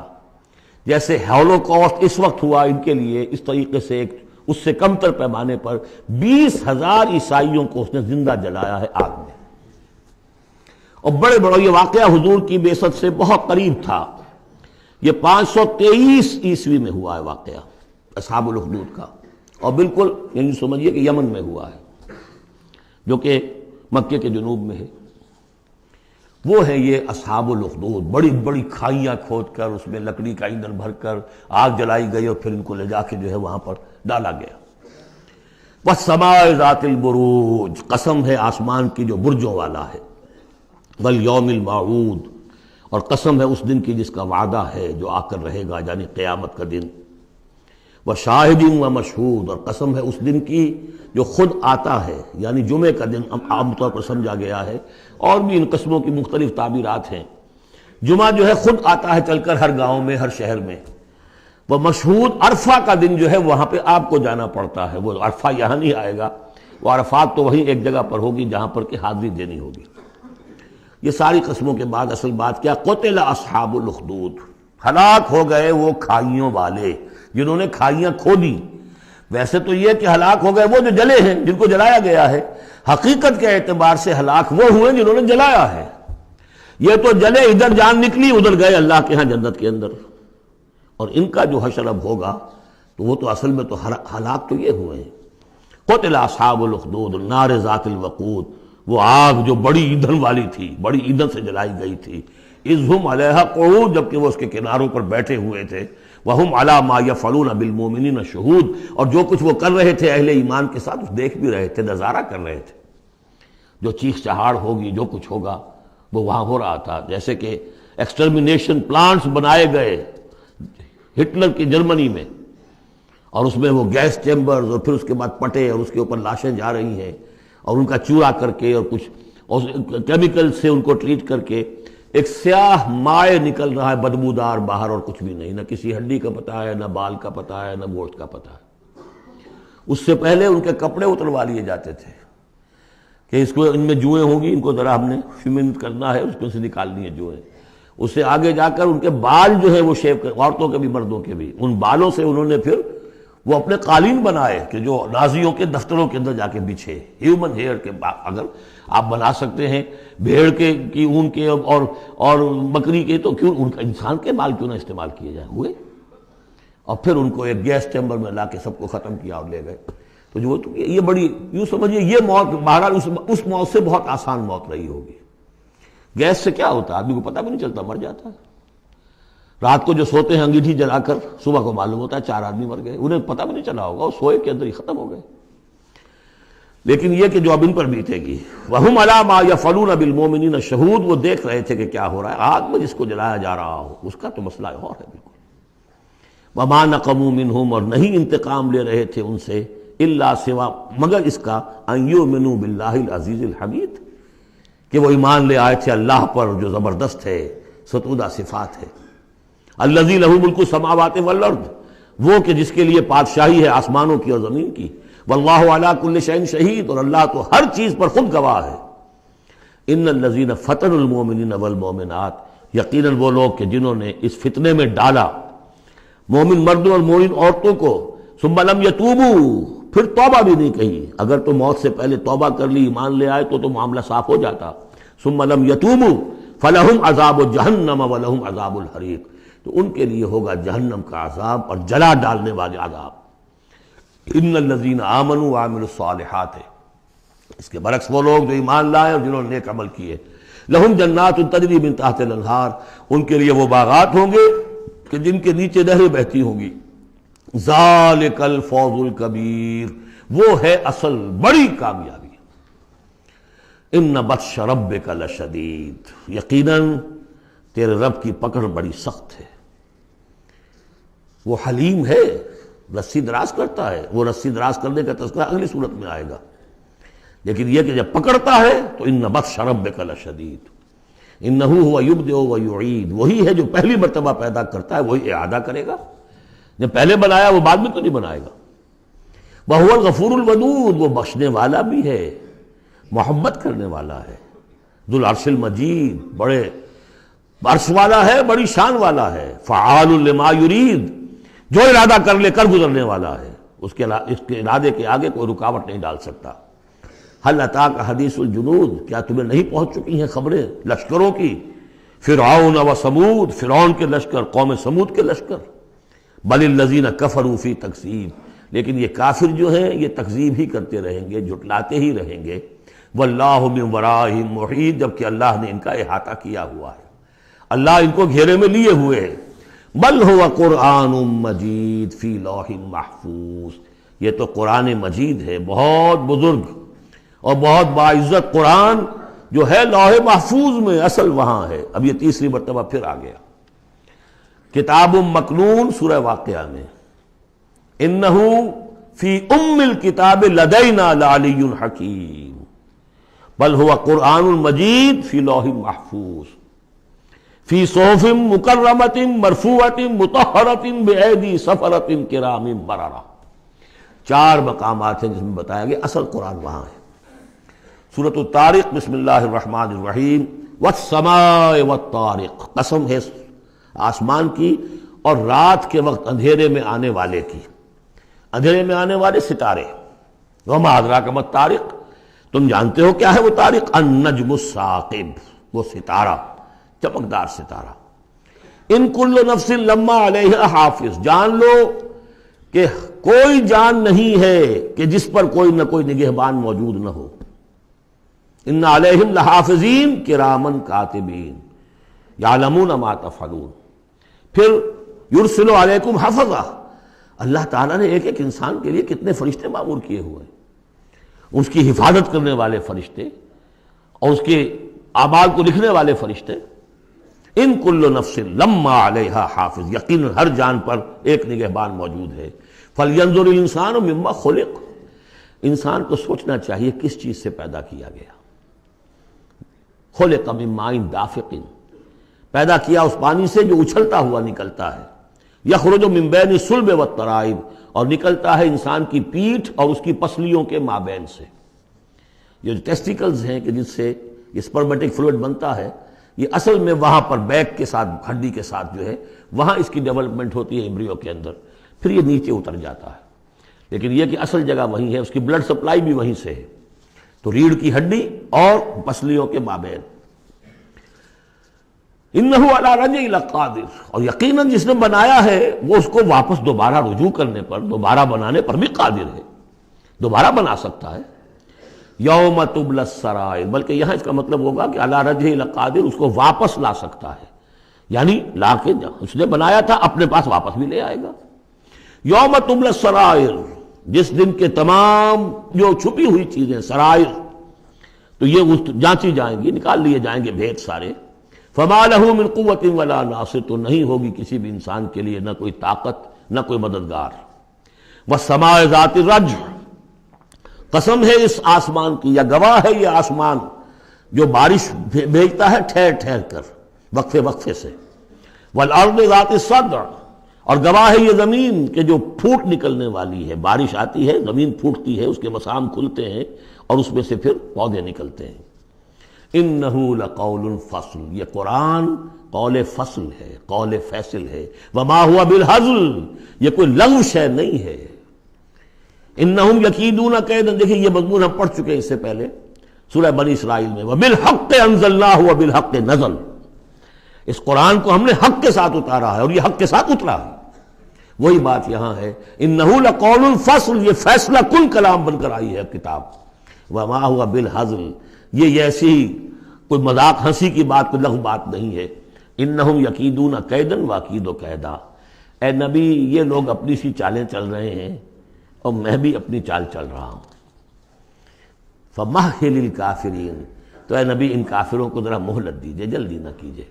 جیسے ہولوکاسٹ اس وقت ہوا ان کے لیے، اس طریقے سے اس سے کم تر پیمانے پر 20,000 عیسائیوں کو اس نے زندہ جلایا ہے آگ میں۔ اور بڑے بڑا یہ واقعہ حضور کی بعثت سے بہت قریب تھا، یہ 523 عیسوی میں ہوا ہے واقعہ اصحاب الاخدود کا، اور بالکل یعنی سمجھیے کہ یمن میں ہوا ہے جو کہ مکے کے جنوب میں ہے۔ وہ ہے یہ اصحاب الاخدود، بڑی بڑی کھائیاں کھود کر اس میں لکڑی کا ایندھن بھر کر آگ جلائی گئی اور پھر ان کو لے جا کے جو ہے وہاں پر ڈالا گیا۔ والسماء ذات البروج، قسم ہے آسمان کی جو برجوں والا ہے، والیوم الموعود، اور قسم ہے اس دن کی جس کا وعدہ ہے جو آ کر رہے گا، یعنی قیامت کا دن۔ وشاہد و مشہود، اور قسم ہے اس دن کی جو خود آتا ہے، یعنی جمعے کا دن عام طور پر سمجھا گیا ہے، اور بھی ان قسموں کی مختلف تعبیرات ہیں۔ جمعہ جو ہے خود آتا ہے چل کر ہر گاؤں میں، ہر شہر میں۔ وہ مشہود، عرفہ کا دن جو ہے وہاں پہ آپ کو جانا پڑتا ہے، وہ عرفہ یہاں نہیں آئے گا، وہ عرفات تو وہیں ایک جگہ پر ہوگی جہاں پر کہ حاضری دینی ہوگی۔ یہ ساری قسموں کے بعد اصل بات کیا؟ قتل اصحاب الاخدود، ہلاک ہو گئے وہ کھائیوں والے جنہوں نے کھائیاں کھودی۔ ویسے تو یہ کہ ہلاک ہو گئے وہ جو جلے ہیں، جن کو جلایا گیا ہے، حقیقت کے اعتبار سے ہلاک وہ ہوئے جنہوں نے جلایا ہے۔ یہ تو جلے، ادھر جان نکلی، ادھر گئے اللہ کے ہاں جنت کے اندر۔ اور ان کا جو حشر اب ہوگا تو وہ تو اصل میں تو ہلاک تو یہ ہوئے ہیں۔ قتل اصحاب الاخدود النار ذات الوقود، وہ آگ جو بڑی ایندھن والی تھی، بڑی ایندھن سے جلائی گئی تھی۔ اذ ہم علیہا قعود، جبکہ وہ اس کے کناروں پر بیٹھے ہوئے تھے۔ وہم علی ما یفعلون بالمؤمنین شہود، اور جو کچھ وہ کر رہے تھے اہل ایمان کے ساتھ دیکھ بھی رہے تھے، نظارہ کر رہے تھے۔ جو چیخ چہاڑ ہوگی، جو کچھ ہوگا وہ وہاں ہو رہا تھا۔ جیسے کہ ایکسٹرمینیشن پلانٹس بنائے گئے ہٹلر کی جرمنی میں، اور اس میں وہ گیس چیمبرز، اور پھر اس کے بعد پٹے، اور اس کے اوپر لاشیں جا رہی ہیں، اور ان کا چورا کر کے اور کچھ کیمیکل سے ان کو ٹریٹ کر کے ایک سیاہ مائع نکل رہا ہے بدبودار باہر، اور کچھ بھی نہیں، نہ کسی ہڈی کا پتہ ہے، نہ بال کا پتہ ہے، نہ گوشت کا پتہ ہے۔ اس سے پہلے ان کے کپڑے اتروا لیے جاتے تھے کہ اس کو، ان میں جوئیں ہوں گی، ان کو ذرا ہم نے فیمنٹ کرنا ہے، اس کو سے نکالنی ہے جوئیں۔ اس سے آگے جا کر ان کے بال جو ہے وہ شیو کر، عورتوں کے بھی مردوں کے بھی، ان بالوں سے انہوں نے پھر وہ اپنے قالین بنائے کہ جو نازیوں کے دفتروں کے اندر جا کے بچھے۔ ہیومن ہیئر کے، اگر آپ بنا سکتے ہیں بھیڑ کے کی اون کے اور بکری کے، تو کیوں ان کا انسان کے بال کیوں نہ استعمال کیے جائیں؟ ہوئے، اور پھر ان کو ایک گیس چیمبر میں لا کے سب کو ختم کیا اور لے گئے۔ تو جو یہ بڑی، یوں سمجھیے یہ موت بہرحال اس موت سے بہت آسان موت رہی ہوگی۔ گیس سے کیا ہوتا ہے؟ آدمی کو پتہ بھی نہیں چلتا، مر جاتا ہے۔ رات کو جو سوتے ہیں انگیٹھی جلا کر، صبح کو معلوم ہوتا ہے 4 آدمی مر گئے، انہیں پتہ بھی نہیں چلا ہوگا، وہ سوئے کے اندر ہی ختم ہو گئے۔ لیکن یہ کہ جو اب ان پر بیتے گی، وَهُمْ عَلَىٰ مَا يَفْعَلُونَ بِالْمُؤْمِنِينَ شَهُودٌ، وہ دیکھ رہے تھے کہ کیا ہو رہا ہے، آگ میں جس کو جلایا جا رہا ہو اس کا تو مسئلہ اور ہے بالکل۔ وَمَا نَقَمُوا مِنْهُمْ، اور نہیں انتقام لے رہے تھے ان سے، إِلَّا سوا، مگر اس کا، أَن يُؤْمِنُوا بِاللَّهِ الْعَزِيزِ الْحَمِيدِ، کہ وہ ایمان لے آئے تھے اللہ پر جو زبردست ہے، ستودہ صفات ہے۔ الذی لہ ملک السماوات والارض، وہ کہ جس کے لیے بادشاہی ہے آسمانوں کی اور زمین کی۔ واللہ علی کل شیء شہید، اور اللہ تو ہر چیز پر خود گواہ ہے۔ ان الذین فتنوا المؤمنین والمؤمنات، یقیناً وہ لوگ کہ جنہوں نے اس فتنے میں ڈالا مومن مردوں اور مومن عورتوں کو، ثم لم یتوبوا، پھر توبہ بھی نہیں کہی۔ اگر تو موت سے پہلے توبہ کر لی، ایمان لے آئے تو معاملہ صاف ہو جاتا۔ ثم لم یتوبوا فلہم عذاب جہنم ولہم عذاب الحریق، تو ان کے لیے ہوگا جہنم کا عذاب اور جلا ڈالنے والے عذاب۔ ان الذین آمنوا وعملوا الصالحات، اس کے برعکس وہ لوگ جو ایمان لائے اور جنہوں نے نیک عمل کیے، لہم جنات تجری من تحت الانہار، ان کے لیے وہ باغات ہوں گے کہ جن کے نیچے نہریں بہتی ہوں گی۔ ذالک الفوز الکبیر، وہ ہے اصل بڑی کامیابی۔ ان بطش ربک لشدید، یقیناً تیرے رب کی پکڑ بڑی سخت ہے۔ وہ حلیم ہے، رسی دراز کرتا ہے، وہ رسی دراز کرنے کا تذکرہ اگلی صورت میں آئے گا، لیکن یہ کہ جب پکڑتا ہے تو ان بطش ربک لشدید، انہ هو یبدئ و یعید، وہی ہے جو پہلی مرتبہ پیدا کرتا ہے وہی اعادہ کرے گا۔ جب پہلے بنایا وہ بعد میں تو نہیں بنائے گا۔ وہو الغفور الودود، وہ بخشنے والا بھی ہے، محبت کرنے والا ہے۔ ذو العرش المجید، بڑے عرش والا ہے، بڑی شان والا ہے۔ فعال لما یرید، جو ارادہ کر لے کر گزرنے والا ہے، اس کے ارادے کے آگے کوئی رکاوٹ نہیں ڈال سکتا۔ هل اتاک حدیث الجنود، کیا تمہیں نہیں پہنچ چکی ہیں خبریں لشکروں کی؟ فرعون و سمود، فرعون کے لشکر، قوم سمود کے لشکر۔ بل الذین کفروا فی تکذیب، لیکن یہ کافر جو ہیں یہ تکذیب ہی کرتے رہیں گے، جھٹلاتے ہی رہیں گے۔ واللہ من ورائہم محیط، جبکہ اللہ نے ان کا احاطہ کیا ہوا ہے، اللہ ان کو گھیرے میں لیے ہوئے ہے۔ بل هو قرآن مجید فی لوح محفوظ، یہ تو قرآن مجید ہے، بہت بزرگ اور بہت باعزت قرآن جو ہے لوح محفوظ میں، اصل وہاں ہے۔ اب یہ تیسری مرتبہ پھر آ گیا۔ کتاب مکنون، سورہ واقعہ میں انہ فی ام الکتاب لدینا لعلی حکیم بل هو قرآن مجید فی لوح محفوظ فی صحف مکرمۃ مرفوعۃ مطہرۃ بأیدی سفرۃ کرام بررہ. 4 مقامات ہیں جس میں بتایا گیا اصل قرآن وہاں ہے. سورۃ الطارق بسم اللہ الرحمن الرحیم والسماء والطارق، قسم ہے آسمان کی اور رات کے وقت اندھیرے میں آنے والے کی. اندھیرے میں آنے والے ستارے. وما ادراک ما الطارق، تم جانتے ہو کیا ہے وہ طارق؟ النجم الثاقب، وہ ستارہ، چمکدار ستارہ. ان کل نفس لما علیہا حافظ، جان لو کہ کوئی جان نہیں ہے کہ جس پر کوئی نہ کوئی نگہبان موجود نہ ہو. ان علیہم لحافظین کرامن کاتبین یعلمون ما تفعلون. پھر یرسل علیکم حفظہ، اللہ تعالیٰ نے ایک ایک انسان کے لیے کتنے فرشتے معمور کیے ہوئے ہیں، اس کی حفاظت کرنے والے فرشتے اور اس کے اعمال کو لکھنے والے فرشتے. ان کل نفس لما علیہا حافظ، یقیناً ہر جان پر ایک نگہبان موجود ہے. فلینظر الانسان مما خلق، انسان کو سوچنا چاہیے کس چیز سے پیدا کیا گیا. خلق من ماء دافق، پیدا کیا اس پانی سے جو اچھلتا ہوا نکلتا ہے. یخرج من بین الصلب والترائب، اور نکلتا ہے انسان کی پیٹھ اور اس کی پسلیوں کے مابین سے. یہ جو ٹیسٹیکلز ہیں کہ جس سے اسپرمیٹک فلوئڈ بنتا ہے، یہ اصل میں وہاں پر بیک کے ساتھ، ہڈی کے ساتھ جو ہے وہاں اس کی ڈیولپمنٹ ہوتی ہے ایمبریو کے اندر، پھر یہ نیچے اتر جاتا ہے. لیکن یہ کہ اصل جگہ وہیں ہے، اس کی بلڈ سپلائی بھی وہیں سے ہے. تو ریڑھ کی ہڈی اور پسلیوں کے مابین. انہ علی رجعہ لقادر، اور یقیناً جس نے بنایا ہے وہ اس کو واپس دوبارہ رجوع کرنے پر، دوبارہ بنانے پر بھی قادر ہے، دوبارہ بنا سکتا ہے. یوم تبلی السرائر، بلکہ یہاں اس کا مطلب ہوگا کہ علی رجعہ لقادر، اس کو واپس لا سکتا ہے، یعنی لا کے اس نے بنایا تھا اپنے پاس واپس بھی لے آئے گا. یوم تبلی السرائر، جس دن کے تمام جو چھپی ہوئی چیزیں سرائر، تو یہ جانچی جائیں گی، نکال لیے جائیں گے بھید سارے. فما لہ من قوت ولا ناصر، تو نہیں ہوگی کسی بھی انسان کے لیے نہ کوئی طاقت نہ کوئی مددگار. والسماء ذات الرجع، قسم ہے اس آسمان کی، یا گواہ ہے یہ آسمان جو بارش بھیجتا ہے ٹھہر ٹھہر کر، وقفے وقفے سے. والارض ذات الصدع، اور گواہ ہے یہ زمین کہ جو پھوٹ نکلنے والی ہے، بارش آتی ہے زمین پھوٹتی ہے، اس کے مسام کھلتے ہیں اور اس میں سے پھر پودے نکلتے ہیں. انہ لقول فصل، یہ قرآن قول فصل ہے، قول فیصل ہے. وما ہوا بالہزل، یہ کوئی لغو شے نہیں ہے. انہم یکیدون کیدا، دیکھیں یہ مضمون ہم پڑھ چکے ہیں اس سے پہلے سورہ بنی اسرائیل میں. وبالحق انزلناہ وبالحق نزل، اس قرآن کو ہم نے حق کے ساتھ اتارا ہے اور یہ حق کے ساتھ اترا ہے. وہی بات یہاں ہے، انہ لقول فصل، یہ فیصلہ کن کلام بن کر آئی ہے کتاب. وما ہوا بالہزل، یہ ایسی کوئی مذاق ہنسی کی بات، کوئی لغو بات نہیں ہے. انہم یکیدون کیدا واکید کیدا، اے نبی یہ لوگ اپنی سی چالیں چل رہے ہیں اور میں بھی اپنی چال چل رہا ہوں. فمہل الکافرین، تو اے نبی ان کافروں کو ذرا مہلت دیجئے، جلدی نہ کیجئے.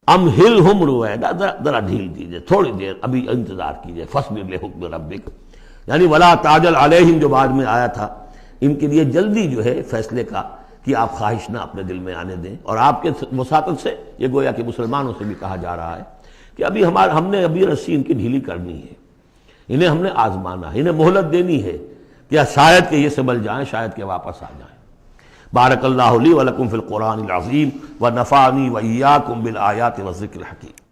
امہلہم رویدا، ذرا ڈھیل دیجئے، تھوڑی دیر ابھی انتظار کیجئے. فاصبر لحکم ربک، یعنی ولا تعجل علیہم جو بعد میں آیا تھا، ان کے لیے جلدی جو ہے فیصلے کا کہ آپ خواہش نہ اپنے دل میں آنے دیں. اور آپ کے وساطت سے یہ گویا کہ مسلمانوں سے بھی کہا جا رہا ہے کہ ابھی ہم نے ابھی رسی ان کی ڈھیلی کرنی ہے، انہیں ہم نے آزمانا ہے، انہیں مہلت دینی ہے کہ شاید کہ یہ سنبھل جائیں، شاید کہ واپس آ جائیں. بارک اللہ لی ولکم فی القرآن العظیم ونفعنی وإیاکم بالآیات والذکر الحکیم.